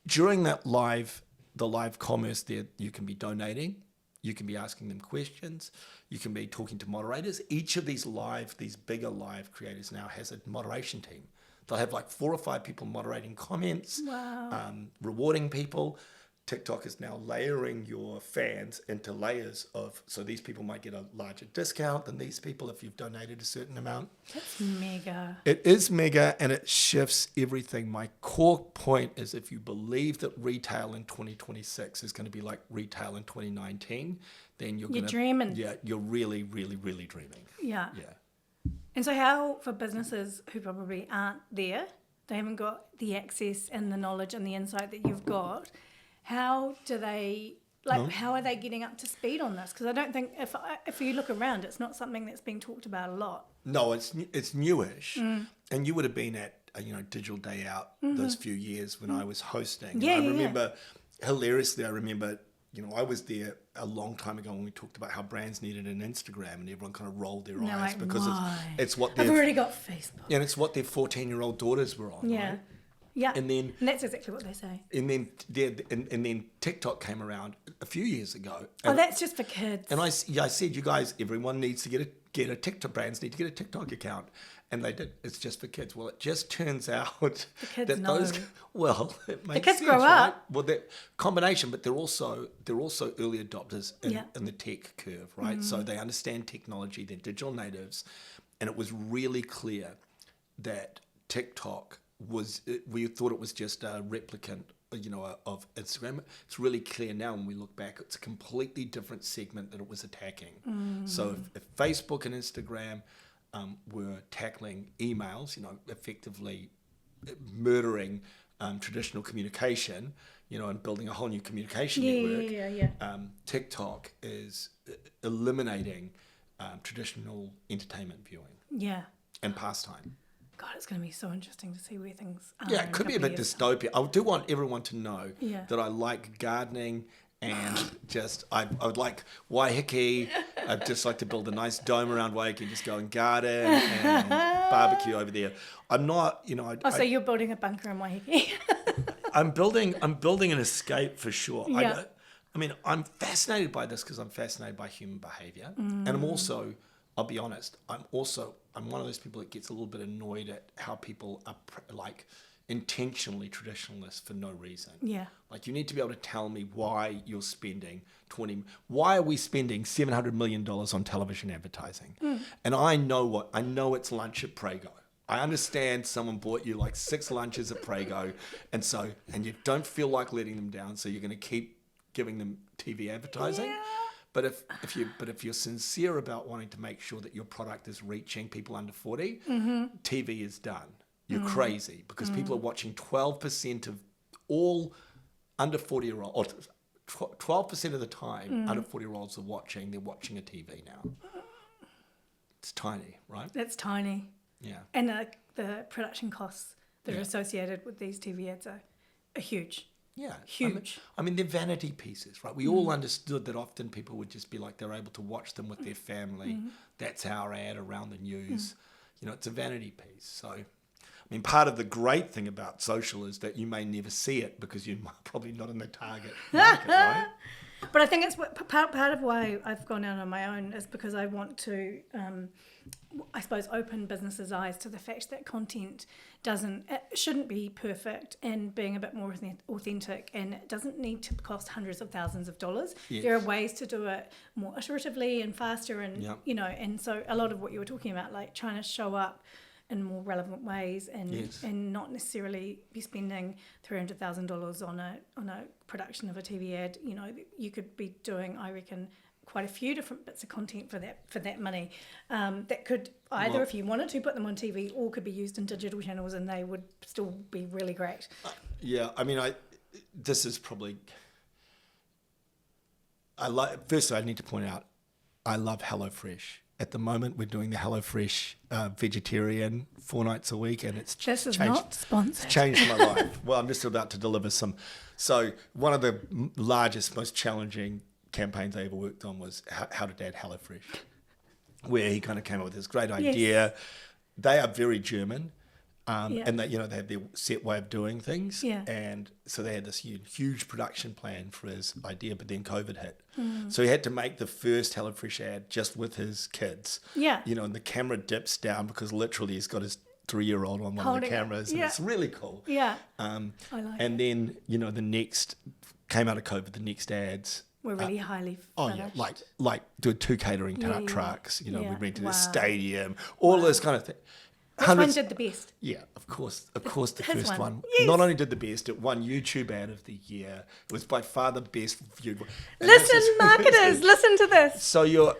during the live commerce, there you can be donating. You can be asking them questions. You can be talking to moderators. Each of these bigger live creators now has a moderation team. They'll have like 4 or 5 people moderating comments, rewarding people. TikTok is now layering your fans into layers so these people might get a larger discount than these people if you've donated a certain amount. That's mega. It is mega, and it shifts everything. My core point is if you believe that retail in 2026 is going to be like retail in 2019, then you're dreaming. Yeah, you're really, really, really dreaming. Yeah. Yeah. And so how, for businesses who probably aren't there, they haven't got the access and the knowledge and the insight that you've got, how do they, how are they getting up to speed on this? Because I don't think, if you look around, it's not something that's being talked about a lot. No, it's newish. And you would have been at, Digital Day Out those few years when I was hosting. Yeah, I remember, hilariously, I was there a long time ago when we talked about how brands needed an Instagram, and everyone kind of rolled their eyes because it's what I've already got Facebook. And it's what their 14-year-old daughters were on. Yeah. Right? Yeah. And that's exactly what they say. And then TikTok came around a few years ago. That's just for kids. And I said, you guys, everyone needs to get a TikTok. Brands need to get a TikTok account, and they did. It's just for kids. Well, it just turns out the kids that know. It makes the kids sense, grow right? up. Well, that combination, but they're also early adopters in the tech curve, right? So they understand technology. They're digital natives, and it was really clear that TikTok we thought it was just a replicant, of Instagram. It's really clear now when we look back, it's a completely different segment that it was attacking. So if Facebook and Instagram were tackling emails, effectively murdering traditional communication, and building a whole new communication network, TikTok is eliminating traditional entertainment viewing. Yeah. And pastime. God, it's going to be so interesting to see where things are. Yeah, it could be a bit dystopian. I do want everyone to know that I like gardening and I would like Waiheke. I'd just like to build a nice dome around Waiheke and just go and garden and barbecue over there. I'm not, so you're building a bunker in Waiheke? I'm building an escape for sure. Yeah. I'm fascinated by this because I'm fascinated by human behavior. And I'm also, I'll be honest, I'm one of those people that gets a little bit annoyed at how people are intentionally traditionalist for no reason. Yeah. Like, you need to be able to tell me why you're spending why are we spending $700 million on television advertising? And I know it's lunch at Prego. I understand someone bought you like 6 lunches at Prego, and you don't feel like letting them down, so you're going to keep giving them TV advertising. Yeah. But if you're sincere about wanting to make sure that your product is reaching people under 40, TV is done. You're crazy, because people are watching 12% of all under 40-year-olds, or 12% of the time under 40-year-olds they're watching a TV now. It's tiny, right? It's tiny. Yeah. And the production costs that are associated with these TV ads are huge. Yeah. Huge. They're vanity pieces, right? We all understood that often people would just be like, they're able to watch them with their family. That's our ad around the news. it's a vanity piece. So, I mean, part of the great thing about social is that you may never see it because you're probably not in the target market, right? But I think it's part of why I've gone out on my own is because I want to, I suppose, open businesses' eyes to the fact that content shouldn't be perfect, and being a bit more authentic, and it doesn't need to cost hundreds of thousands of dollars. Yes. There are ways to do it more iteratively and faster, and and so a lot of what you were talking about, like trying to show up in more relevant ways, and not necessarily be spending $300,000 on a production of a TV ad. You could be doing, I reckon, quite a few different bits of content for that money that could either, if you wanted to, put them on TV, or could be used in digital channels, and they would still be really great. I mean, this is probably. First, I need to point out, I love HelloFresh. At the moment, we're doing the HelloFresh vegetarian 4 nights a week, and it's this is not sponsored. It's changed my life. Well, I'm just about to deliver some. So one of the largest, most challenging campaigns I ever worked on was How to Dad HelloFresh, where he kind of came up with this great idea. Yes. They are very German. And they have their set way of doing things. Yeah. And so they had this huge production plan for his idea, but then COVID hit. So he had to make the first HelloFresh ad just with his kids. Yeah. And the camera dips down because literally he's got his 3-year-old on one of the cameras. And it's really cool. Yeah. I like it. Then, the next, came out of COVID, the next ads. We're really highly finished. Oh, yeah. Like doing 2 catering trucks. We rented a stadium, all those kind of things. Which one did the best? Yeah, of course, the first one. Yes. Not only did the best, it won YouTube Ad of the Year. It was by far the best viewed one. Listen, marketers, listen to this. So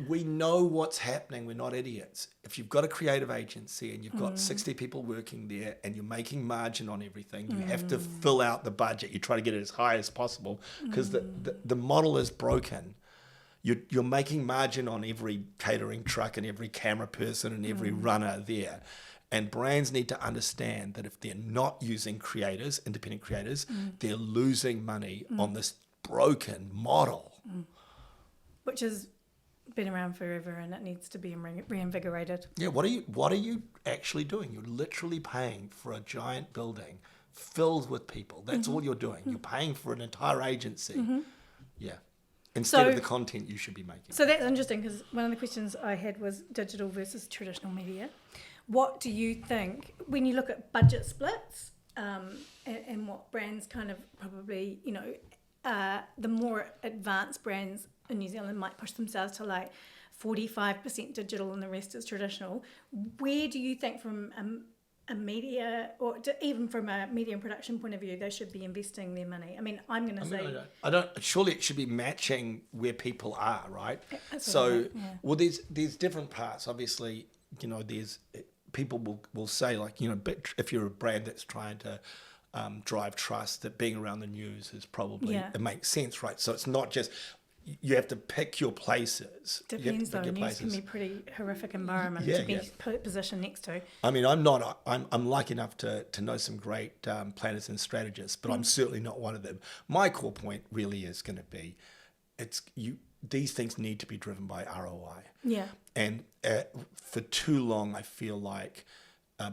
we know what's happening. We're not idiots. If you've got a creative agency and you've got 60 people working there and you're making margin on everything, you have to fill out the budget. You try to get it as high as possible because the model is broken. You're making margin on every catering truck and every camera person and every runner there. And brands need to understand that if they're not using creators, independent creators, they're losing money on this broken model. Which has been around forever, and it needs to be reinvigorated. Yeah, what are you actually doing? You're literally paying for a giant building filled with people. That's all you're doing. You're paying for an entire agency. Yeah. Instead of the content you should be making. So that's interesting, because one of the questions I had was digital versus traditional media. What do you think, when you look at budget splits and what brands kind of probably, the more advanced brands in New Zealand might push themselves to like 45% digital and the rest is traditional. Where do you think from a media, or even from a media and production point of view, they should be investing their money? I mean, I'm going to say... I don't. Surely it should be matching where people are, right? Well, there's different parts. Obviously, there's... People will say, like, if you're a brand that's trying to drive trust, that being around the news is probably... It makes sense, right? So it's not just... You have to pick your places. Depends, though. News can be a pretty horrific environment to be positioned next to. I mean, I'm lucky enough to know some great planners and strategists, but I'm certainly not one of them. My core point really is going to be, these things need to be driven by ROI. Yeah. And for too long, I feel like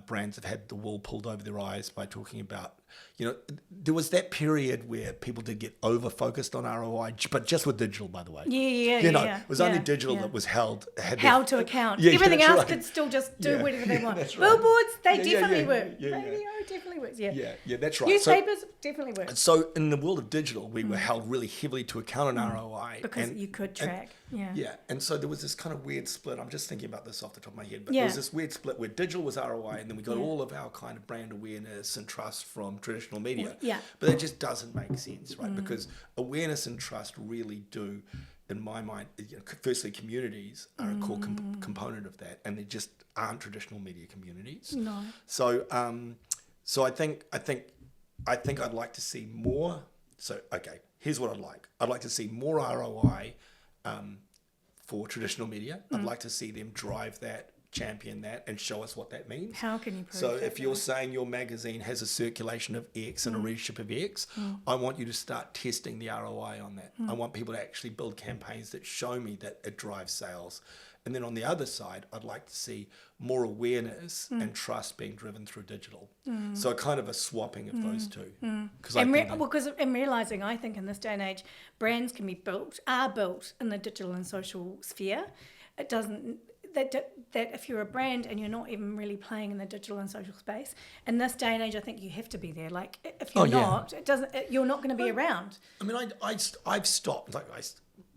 brands have had the wool pulled over their eyes by talking about, there was that period where people did get over-focused on ROI, but just with digital, by the way. It was only digital that was held to account. Everything else could still just do whatever they want. Right. Billboards, they definitely work. Radio definitely works. Yeah, that's right. Newspapers definitely work. So in the world of digital, we were held really heavily to account on ROI. Because you could track. And so there was this kind of weird split. I'm just thinking about this off the top of my head, but there was this weird split where digital was ROI, and then we got all of our kind of brand awareness and trust from traditional media. But it just doesn't make sense, right? Because awareness and trust really do, in my mind, firstly, communities are a core component of that, and they just aren't traditional media communities. No. So, I think I'd like to see more. So, okay, here's what I'd like. I'd like to see more ROI for traditional media. I'd like to see them drive that, champion that, and show us what that means. How can you prove So if you're saying your magazine has a circulation of X and a readership of X, I want you to start testing the ROI on that. I want people to actually build campaigns that show me that it drives sales And then on the other side, I'd like to see more awareness and trust being driven through digital. So kind of a swapping of those two. Because I'm realizing, I think in this day and age, brands are built in the digital and social sphere. It doesn't, that if you're a brand and you're not even really playing in the digital and social space, in this day and age, I think you have to be there. Like if you're not, you're not going to be around. I mean, I've stopped.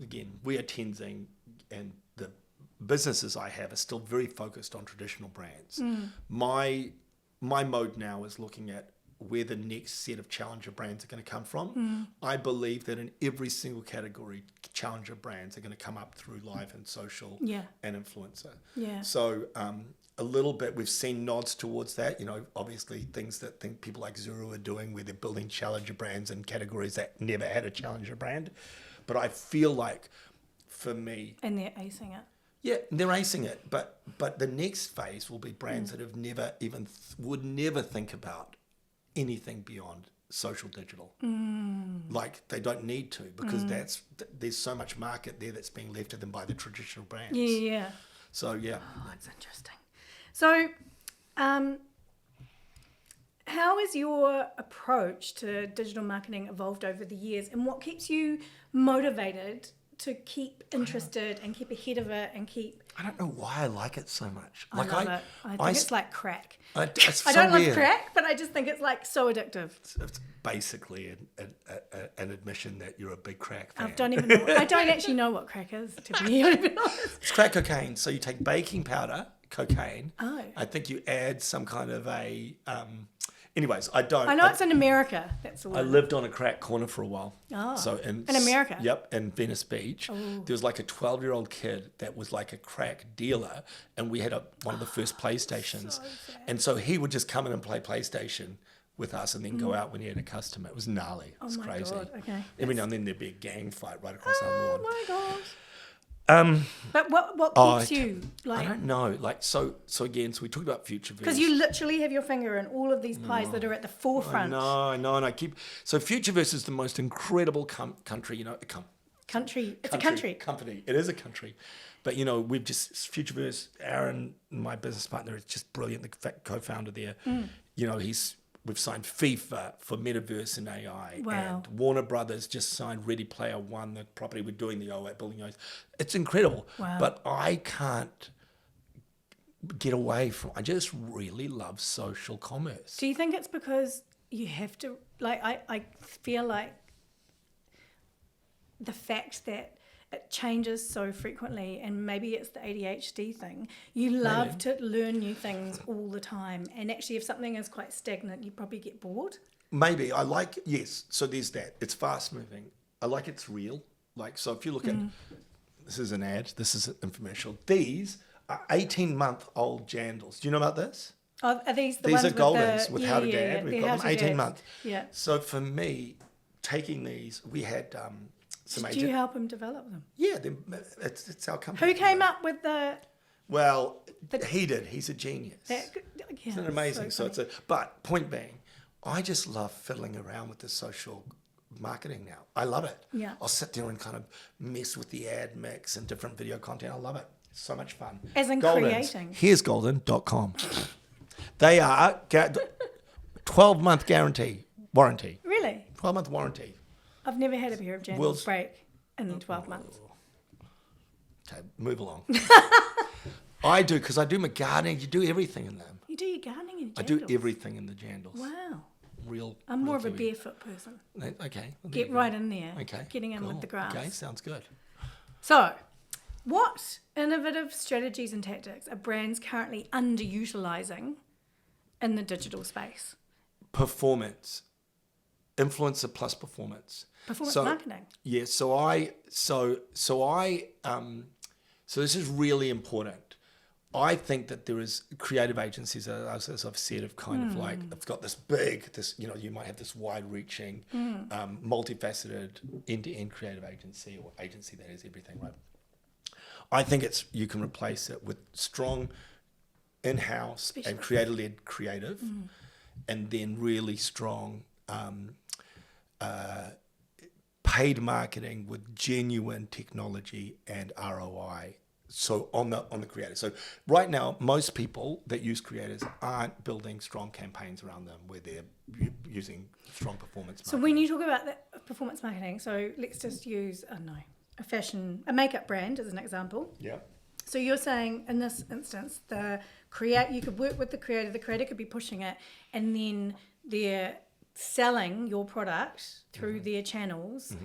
Again, WeAreTENZING and the businesses I have are still very focused on traditional brands. My mode now is looking at where the next set of challenger brands are going to come from. I believe that in every single category, challenger brands are going to come up through live and social and influencer. Yeah. So a little bit, we've seen nods towards that. Obviously things that people like Zuru are doing, where they're building challenger brands in categories that never had a challenger brand. But I feel like, for me... And they're acing it. Yeah, they're acing it. But the next phase will be brands that have never even... would never think about anything beyond social digital. Like, they don't need to, because there's so much market there that's being left to them by the traditional brands. Yeah. So, yeah. Oh, that's interesting. So, how has your approach to digital marketing evolved over the years, and what keeps you motivated to keep interested and keep ahead of it and keep... I don't know why I like it so much. I love it. I think it's like crack. It's I so don't love weird. crack, but I just think it's like so addictive. It's basically an admission that you're a big crack fan. I don't actually know what crack is, to be honest. It's crack cocaine. So you take baking powder, cocaine. Oh. I think you add some kind of a... anyways, I don't... I know it's in America. That's all. I lived on a crack corner for a while. Oh, so in America? Yep, in Venice Beach. Ooh. There was like a 12-year-old kid that was like a crack dealer, and we had one of the first PlayStations. So sad. And so he would just come in and play PlayStation with us and then go out when he had a customer. It was gnarly. It was crazy. God, okay. Every now and then there'd be a gang fight right across our lawn. Oh my gosh. But what keeps you like? I don't know. Like so again. So we talked about Futureverse Because you literally have your finger in all of these pies that are at the forefront. I know, and I keep. So Futureverse is the most incredible country. Country. It's a country. Company. It is a country, but we've just Futureverse. Aaron, my business partner, is just brilliant. The co-founder there. We've signed FIFA for Metaverse and AI. Wow. And Warner Brothers just signed Ready Player One, the property we're doing, the building those. It's incredible. Wow. But I can't get away from... I just really love social commerce. Do you think it's because you have to... Like, I feel like the fact that it changes so frequently, and maybe it's the ADHD thing. You love to learn new things all the time, and actually if something is quite stagnant, you probably get bored. Maybe. I like... Yes, so there's that. It's fast moving. I like it's real. Like, so if you look at... This is an ad. This is an infomercial. These are 18-month-old jandals. Do you know about this? Oh, are these the These ones are Goldens with How to yeah, Dad. We've got them 18 months. Yeah. So for me, taking these, we had some Did you help him develop them? Yeah, it's our company. Who came up with the... Well, he did. He's a genius. Isn't it amazing? So it's but point being, I just love fiddling around with the social marketing now. I love it. Yeah. I'll sit there and kind of mess with the ad mix and different video content. I love it. It's so much fun. As in Goldens. creating. Here's golden.com. They are 12-month warranty. Really? 12-month warranty. I've never had a pair of jandals break in 12 months. Okay, move along. I do, because I do my gardening. You do everything in them. You do your gardening in jandals? I do everything in the jandals. Wow. I'm more of a barefoot person. Okay. Get right in there. Okay. Getting in with the grass. Okay, sounds good. So, what innovative strategies and tactics are brands currently underutilizing in the digital space? Performance. Influencer plus performance. Performance marketing. Yeah. So this is really important. I think that there is creative agencies, as I've said, have kind of like, it's got this you might have this wide-reaching, multifaceted, end-to-end creative agency, or agency that has everything, right? I think you can replace it with strong in-house and creator-led creative, and then really strong paid marketing with genuine technology and ROI so on the creator. So right now, most people that use creators aren't building strong campaigns around them where they're using strong performance marketing. So when you talk about that performance marketing, so let's just use, a makeup brand as an example. Yeah. So you're saying in this instance, you could work with the creator could be pushing it, and then they're selling your product through their channels.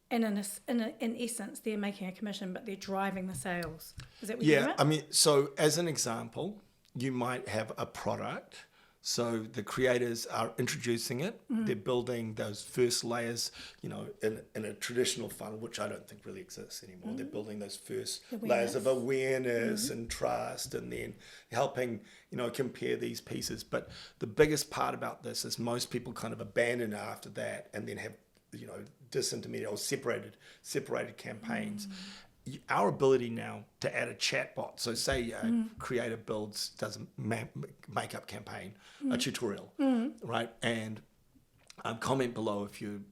And in essence, they're making a commission, but they're driving the sales. Is that what you're talking about? I mean, so as an example, you might have a product. So the creators are introducing it. They're building those first layers, in a traditional funnel, which I don't think really exists anymore. They're building those first layers of awareness and trust, and then helping, compare these pieces. But the biggest part about this is most people kind of abandon it after that and then have, disintermediate or separated campaigns. Our ability now to add a chatbot, so say a creator does a makeup campaign, a tutorial, right? And comment below if you'd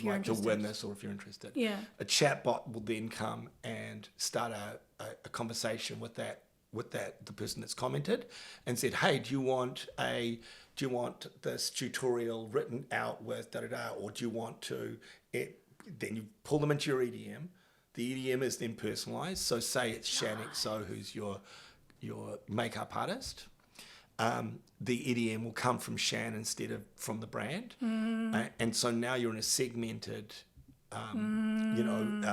like to win this or if you're interested. Yeah. A chatbot will then come and start a conversation with the person that's commented and said, hey, do you want this tutorial written out with da-da-da, or do you want to, then you pull them into your EDM. The EDM is then personalized. So say it's Shan XO, who's your makeup artist. The EDM will come from Shan instead of from the brand. And so now you're in a segmented, EDM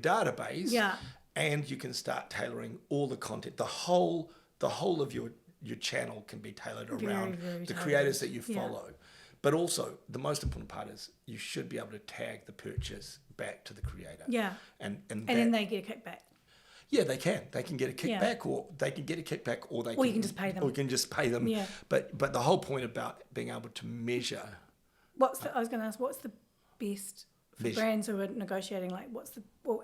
database. Yeah. And you can start tailoring all the content. The whole of your channel can be tailored around the creators that you follow. But also, the most important part is you should be able to tag the purchase back to the creator. Yeah. And then they get a kickback. Yeah, they can. They can get a kickback, or they can get a kickback, or you can just pay them. Or you can just pay them. Yeah. But the whole point about being able to measure. I was going to ask, what's the best for brands who are negotiating? Like,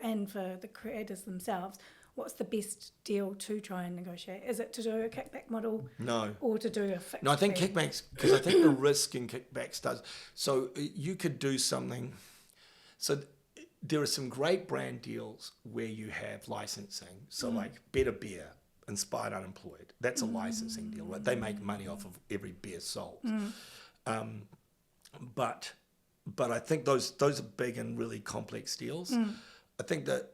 and for the creators themselves, what's the best deal to try and negotiate? Is it to do a kickback model? No. Or to do a fixed No, I think fee? kickbacks, because I think the risk in kickbacks does. So you could do something. So there are some great brand deals where you have licensing. So like Better Beer, Inspired Unemployed. That's a licensing deal, right? They make money off of every beer sold. But I think those are big and really complex deals. I think that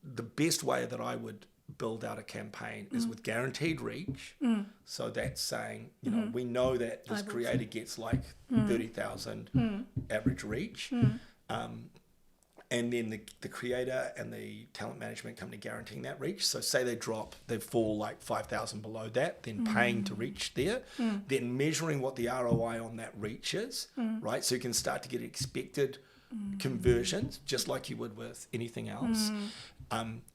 the best way that I would build out a campaign is with guaranteed reach. So that's saying, we know that this creator gets like 30,000 average reach. And then the creator and the talent management company guaranteeing that reach. So say they fall like 5,000 below that, then paying to reach there, then measuring what the ROI on that reach is, right? So you can start to get expected conversions, just like you would with anything else.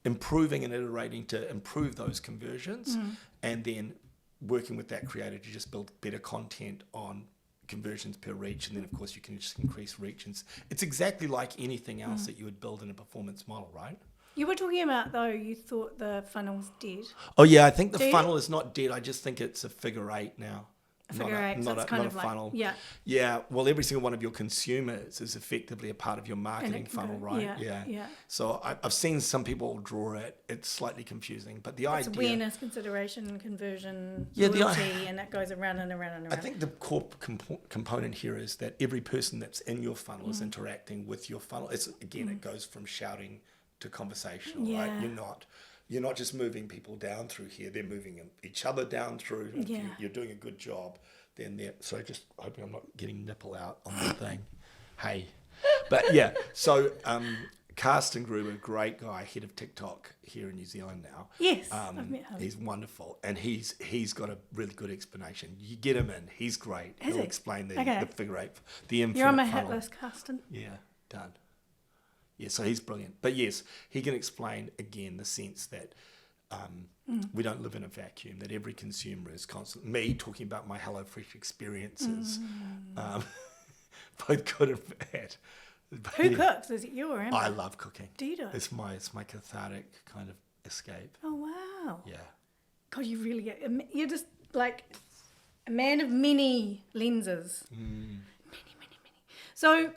Improving and iterating to improve those conversions, and then working with that creator to just build better content on conversions per reach, and then of course you can just increase reach. And it's exactly like anything else that you would build in a performance model, right? You were talking about, though, you thought the funnel's dead. Oh yeah, I think the funnel is not dead. I just think it's a figure eight now. Figure eight, so it's kind of like funnel. Yeah. Well, every single one of your consumers is effectively a part of your marketing funnel, right? Yeah. So I've seen some people draw it. It's slightly confusing, but the it's idea. Awareness, consideration, conversion, loyalty, and it goes around and around and around. I think the core component here is that every person that's in your funnel is interacting with your funnel. It goes from shouting to conversational, right? You're not just moving people down through here, they're moving each other down through. If you're doing a good job, then they're... So just hoping I'm not getting nipple out on the thing. Hey. But yeah, so Carsten Gruber, great guy, head of TikTok here in New Zealand now. Yes, I've met him. He's wonderful, and he's got a really good explanation. You get him in, he's great. He'll explain the figure eight, the infinite You're on my funnel. hit list, Carsten. Yeah, done. Yeah, so he's brilliant. But yes, he can explain, again, the sense that we don't live in a vacuum, that every consumer is constantly... Me talking about my HelloFresh experiences, both good and bad. But Who cooks? Is it you or Amber? I love cooking. Do you do it? It's my cathartic kind of escape. Oh, wow. Yeah. God, you really get... You're just like a man of many lenses. Many. So...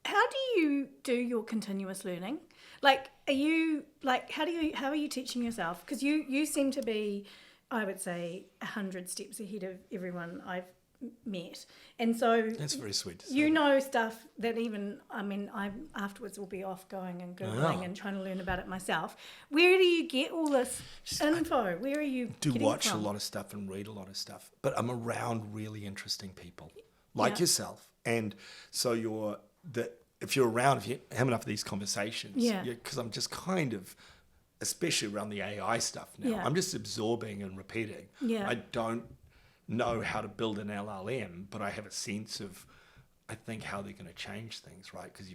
How do you do your continuous learning? Like, are you like, how are you teaching yourself? Because you seem to be, I would say, 100 steps ahead of everyone I've met, and so that's very sweet. You know stuff that even I afterwards will be off going and googling and trying to learn about it myself. Where do you get all this info? Where are you? Do getting watch it from? a lot of stuff and read a lot of stuff, but I'm around really interesting people like yourself, and so if you're around, if you have enough of these conversations, because I'm just kind of, especially around the AI stuff now, I'm just absorbing and repeating. I don't know how to build an LLM, but I have a sense of, I think, how they're going to change things, right? Because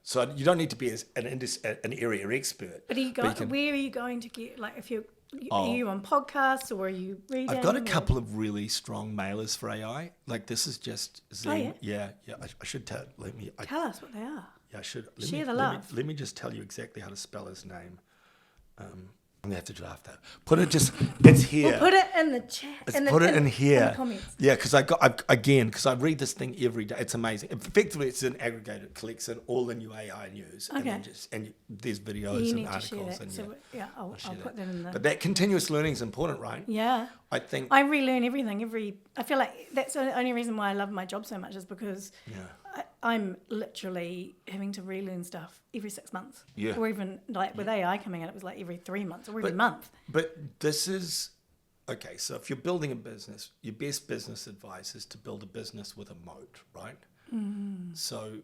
so you don't need to be an area expert. But where are you going to get, like, if are you on podcasts or are you reading? I've got a couple of really strong mailers for AI. Like, this is just Zen. I should tell. Tell us what they are. Yeah, I should. Share the love. Let me just tell you exactly how to spell his name. I'm going to have to do after. It's here. We'll put it in the chat. Put it in here. In the comments. Yeah, because I read this thing every day. It's amazing. Effectively, it's an aggregated collection, all the new AI news. Okay. And there's videos and articles. I'll put that in there. But that continuous learning is important, right? Yeah. I think I relearn everything. I feel like that's the only reason why I love my job so much is because I'm literally having to relearn stuff every 6 months. Yeah. Or even like with AI coming out, it was like every 3 months or every month. But this is, okay, so if you're building a business, your best business advice is to build a business with a moat, right? So,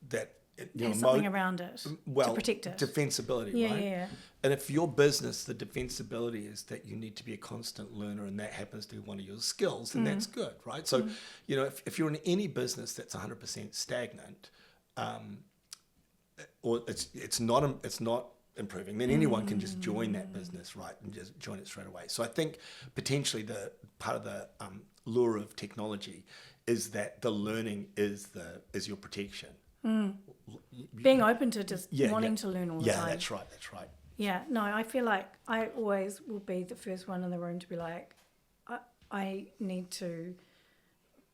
that... There's something around it to protect it. Defensibility, right? Yeah. And if your business, the defensibility is that you need to be a constant learner and that happens to be one of your skills, then that's good, right? So, if you're in any business that's 100% stagnant, or it's not improving, then anyone can just join that business, right, and just join it straight away. So I think potentially the part of the lure of technology is that the learning is your protection. Being open to just wanting to learn all the time. Yeah, that's right. Yeah, no, I feel like I always will be the first one in the room to be like, I need to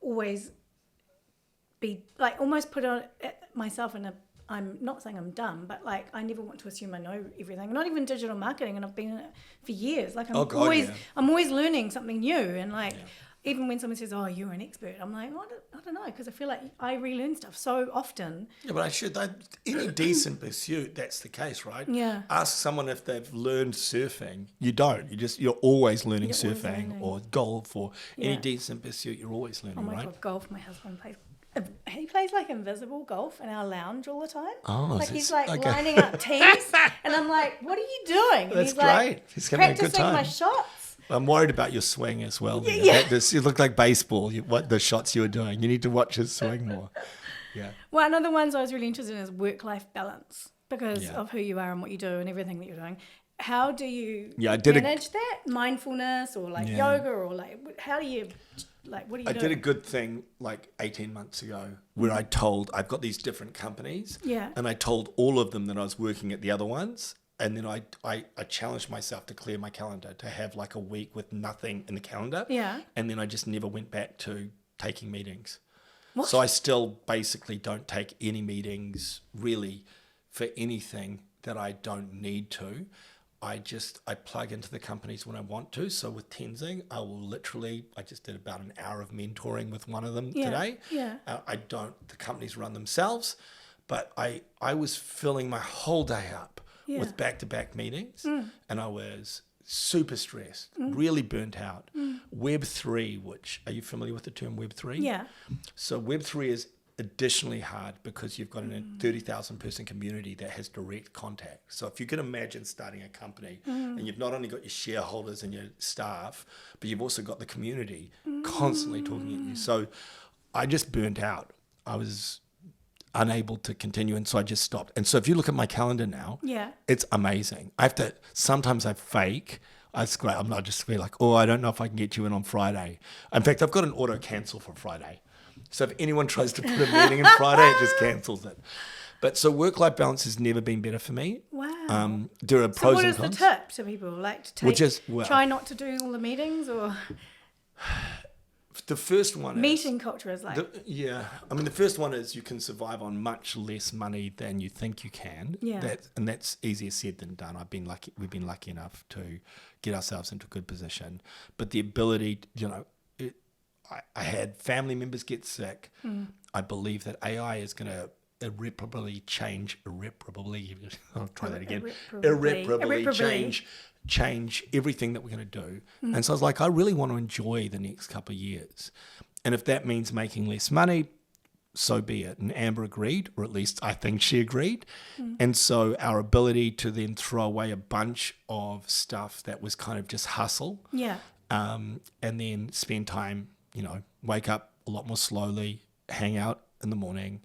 always be, like, almost put on myself in I'm not saying I'm dumb, but like I never want to assume I know everything. Not even digital marketing, and I've been in it for years. Like I'm always learning something new, and like even when someone says, "Oh, you're an expert," I'm like, I don't know, because I feel like I relearn stuff so often. Yeah, but any decent pursuit, that's the case, right? Yeah. Ask someone if they've learned surfing. You don't. You're always learning surfing or golf or any decent pursuit. You're always learning, right? Oh my God, golf! My husband plays. He plays like invisible golf in our lounge all the time. Oh, like he's like lining up tees, and I'm like, "What are you doing?" And that's he's like, great. He's having a good time. Practicing my shots. I'm worried about your swing as well. Yeah. You look like baseball. What the shots you were doing. You need to watch his swing more. Yeah. One of the ones I was really interested in is work-life balance because of who you are and what you do and everything that you're doing. How do you manage that? Mindfulness or like yoga or like how do you what do you do? I did a good thing like 18 months ago where I've got these different companies and I told all of them that I was working at the other ones. And then I challenged myself to clear my calendar, to have like a week with nothing in the calendar. Yeah. And then I just never went back to taking meetings. What? So I still basically don't take any meetings really for anything that I don't need to. I plug into the companies when I want to. So with Tenzing, I just did about an hour of mentoring with one of them today. Yeah. The companies run themselves, but I was filling my whole day up with back-to-back meetings, and I was super stressed, really burnt out. Web3, which, are you familiar with the term Web3? Yeah. So Web3 is additionally hard because you've got a 30,000 person community that has direct contact. So if you can imagine starting a company and you've not only got your shareholders and your staff, but you've also got the community constantly talking at you. So I just burnt out. I was unable to continue, and so I just stopped. And so if you look at my calendar now, it's amazing. Sometimes I fake. I'm not just like, I don't know if I can get you in on Friday. In fact, I've got an auto cancel for Friday. So if anyone tries to put a meeting in Friday, it just cancels it. But so work-life balance has never been better for me. Wow. There are pros and cons. So what is the tip to people? Like to try not to do all the meetings or... The first one is... Meeting culture is like... the first one is you can survive on much less money than you think you can. Yeah. And that's easier said than done. We've been lucky enough to get ourselves into a good position. But the ability, I had family members get sick. I believe that AI is going to irreparably change everything that we're going to do. And so I was like, I really want to enjoy the next couple of years. And if that means making less money, so be it. And Amber agreed, or at least I think she agreed. And so our ability to then throw away a bunch of stuff that was kind of just hustle. Yeah. And then spend time, wake up a lot more slowly, hang out in the morning,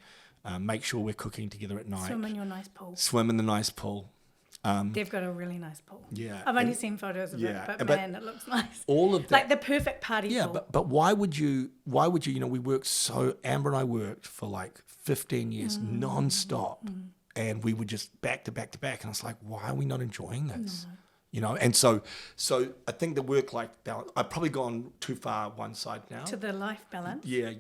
make sure we're cooking together at night. Swim in your nice pool. Swim in the nice pool. They've got a really nice pool. Yeah. I've only seen photos of it, but man, it looks nice. All of that. Like the perfect party pool. Yeah, but why would you, we worked Amber and I worked for like 15 years non-stop. And we were just back to back to back. And I was like, why are we not enjoying this? And so I think the work-life balance, I've probably gone too far one side now. To the life balance? Yeah,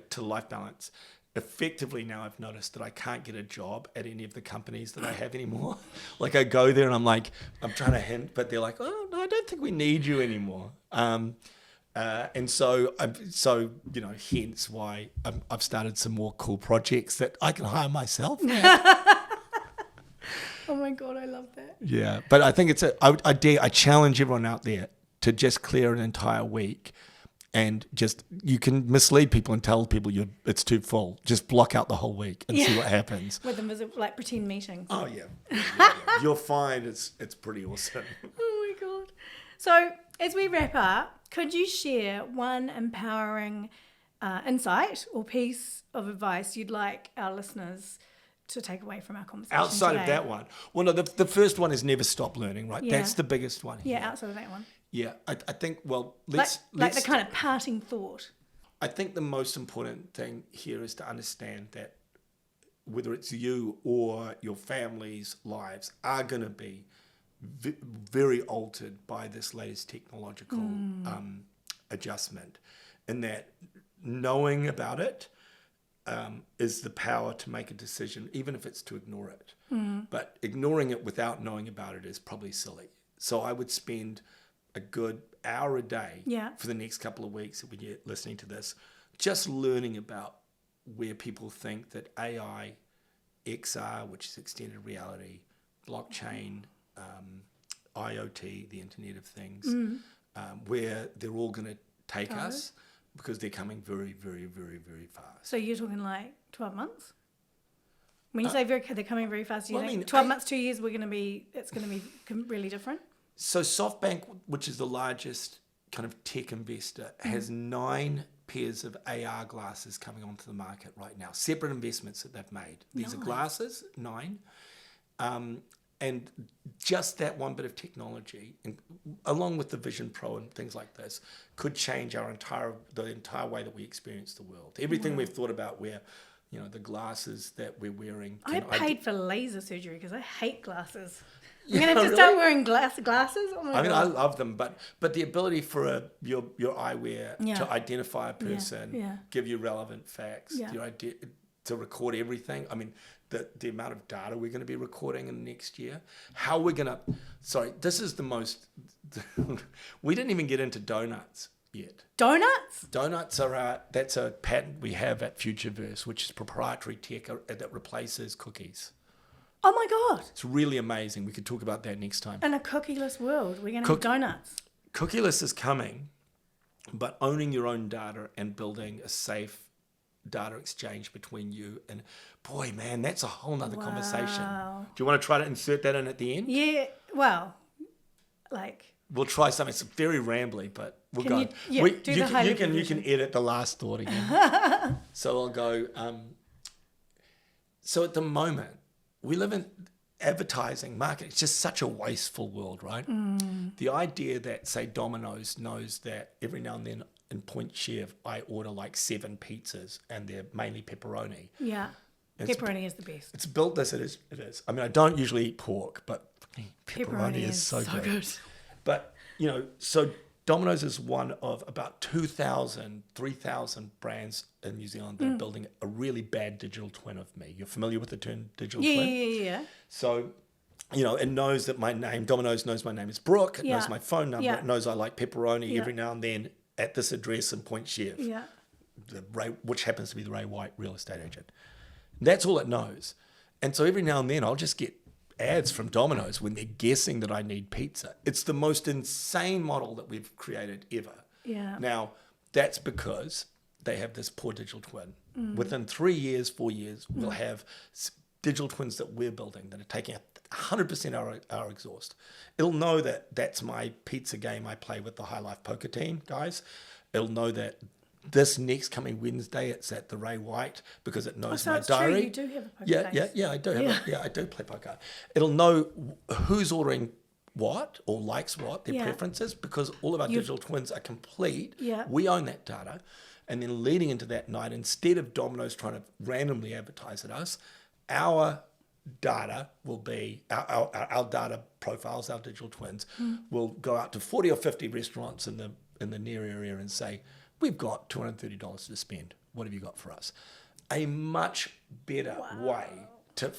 to life balance. Effectively now I've noticed that I can't get a job at any of the companies that I have anymore. Like I go there and I'm like, I'm trying to hint, but they're like, oh, no, I don't think we need you anymore. And so hence why I've started some more cool projects that I can hire myself. Oh my God, I love that. Yeah, but I think I challenge everyone out there to just clear an entire week, and just, you can mislead people and tell people it's too full. Just block out the whole week and see what happens. With them as like pretend meetings. Oh yeah. You'll find it's pretty awesome. Oh my God. So as we wrap up, could you share one empowering insight or piece of advice you'd like our listeners to take away from our conversation Outside today? of that one. Well, no, the first one is never stop learning, right? Yeah. That's the biggest one. Yeah, outside of that one. Yeah, I think, let's the kind of parting thought. I think the most important thing here is to understand that whether it's you or your family's lives are going to be very altered by this latest technological adjustment, and that knowing about it is the power to make a decision, even if it's to ignore it. But ignoring it without knowing about it is probably silly. So I would spend a good hour a day for the next couple of weeks when you're listening to this, just learning about where people think that AI, XR, which is extended reality, blockchain, IoT, the Internet of Things, where they're all going to take us, because they're coming very, very, very, very fast. So you're talking like 12 months? When you say they're coming very fast, do you think 12 12 months, 2 years, it's going to be really different? So SoftBank, which is the largest kind of tech investor, has 9 pairs of AR glasses coming onto the market right now. Separate investments that they've made. These are glasses, 9. And just that one bit of technology, and along with the Vision Pro and things like this, could change the entire way that we experience the world. Everything we've thought about, where, the glasses that we're wearing. I paid for laser surgery because I hate glasses. I'm going to have to start wearing glasses. Oh my God. I love them, but the ability for your eyewear to identify a person, give you relevant facts, to record everything. I mean, the amount of data we're going to be recording in the next year, how we're going to... Sorry, this is the most... We didn't even get into donuts yet. Donuts? Donuts are that's a patent we have at Futureverse, which is proprietary tech that replaces cookies. Oh my God. It's really amazing. We could talk about that next time. In a cookieless world, we're going to have donuts. Cookieless is coming, but owning your own data and building a safe data exchange between you and... Boy, man, that's a whole nother conversation. Do you want to try to insert that in at the end? Yeah, well, We'll try something. It's very rambly, but we'll go. You can edit the last thought again. So I'll go... So at the moment, we live in advertising market. It's just such a wasteful world, right? The idea that, say, Domino's knows that every now and then in Point Chef, I order like 7 pizzas and they're mainly pepperoni. Yeah. Pepperoni is the best. It's built this. It is. I mean, I don't usually eat pork, but pepperoni is so good. But, so Domino's is one of about 2,000, 3,000 brands in New Zealand that are building a really bad digital twin of me. You're familiar with the term digital twin? Yeah. So, it knows that my name, Domino's knows my name is Brooke. It knows my phone number. It knows I like pepperoni every now and then at this address in Point Chef, which happens to be the Ray White real estate agent. That's all it knows. And so every now and then I'll just get ads from Domino's when they're guessing that I need pizza. It's the most insane model that we've created ever. Yeah. Now, that's because they have this poor digital twin. Within 3 years, 4 years, we'll have digital twins that we're building that are taking 100% our exhaust. It'll know that that's my pizza game I play with the High Life poker team, guys. It'll know that this next coming Wednesday, it's at the Ray White because it knows my diary. True. You do have a poker face. Yeah, I do. I do play poker. It'll know who's ordering what or likes what, their preferences, because all of our digital twins are complete. Yeah. We own that data. And then leading into that night, instead of Domino's trying to randomly advertise at us, our data will be, our data profiles, our digital twins, will go out to 40 or 50 restaurants in the near area and say, we've got $230 to spend. What have you got for us? A much better way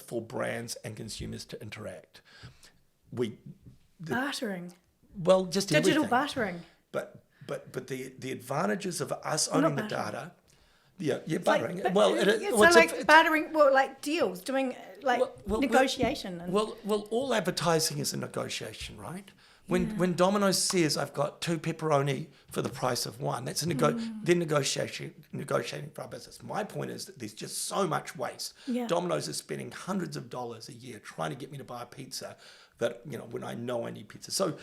for brands and consumers to interact. Bartering. Well, just digital everything. bartering. But the advantages of us owning the data, bartering. Bartering. Well, like deals, doing negotiation. Well, all advertising is a negotiation, right? When Domino's says I've got 2 pepperoni for the price of 1, that's they're negotiating for our business. My point is that there's just so much waste. Yeah. Domino's is spending hundreds of dollars a year trying to get me to buy a pizza that when I know I need pizza. So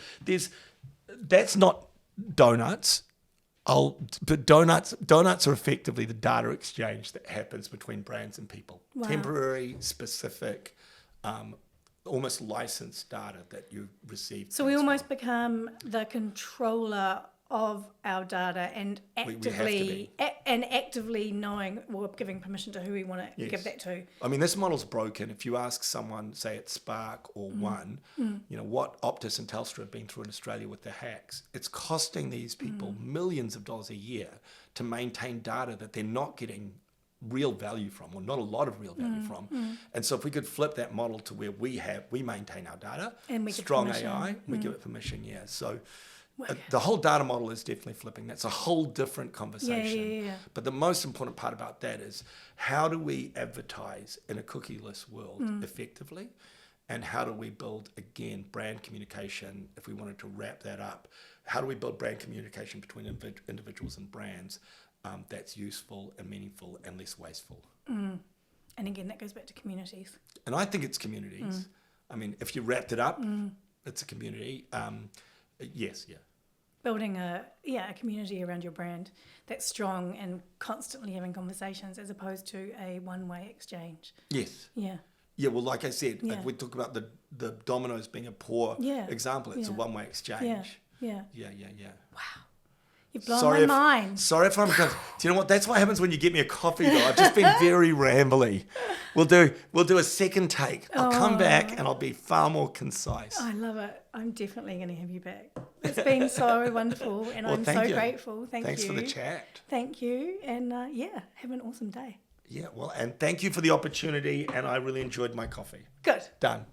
that's not donuts. But donuts are effectively the data exchange that happens between brands and people. Wow. Temporary, specific, almost licensed data that you receive. So we almost become the controller of our data and actively knowing, or giving permission to who we want to give that to. I mean, this model's broken. If you ask someone, say at Spark or One, what Optus and Telstra have been through in Australia with the hacks, it's costing these people millions of dollars a year to maintain data that they're not getting real value from, or not a lot of real value from. And so if we could flip that model to where we maintain our data, and we strong AI, we give it permission, So the whole data model is definitely flipping. That's a whole different conversation. Yeah. But the most important part about that is, how do we advertise in a cookieless world effectively? And how do we build, again, brand communication, if we wanted to wrap that up? How do we build brand communication between individuals and brands that's useful and meaningful and less wasteful? And again, that goes back to communities. And I think it's communities. I mean, if you wrapped it up, it's a community. Yes. Building a community around your brand that's strong and constantly having conversations, as opposed to a one-way exchange. Yes. Yeah. Yeah, well, like I said, if we talk about the Domino's being a poor example, it's a one-way exchange. Yeah. Wow. You've blown my mind. Sorry if I'm... Do you know what? That's what happens when you get me a coffee, though. I've just been very rambly. We'll do a second take. I'll come back and I'll be far more concise. I love it. I'm definitely going to have you back. It's been so wonderful, and I'm so grateful. Thanks for the chat. Thank you, and have an awesome day. Yeah, well, and thank you for the opportunity, and I really enjoyed my coffee. Good. Done.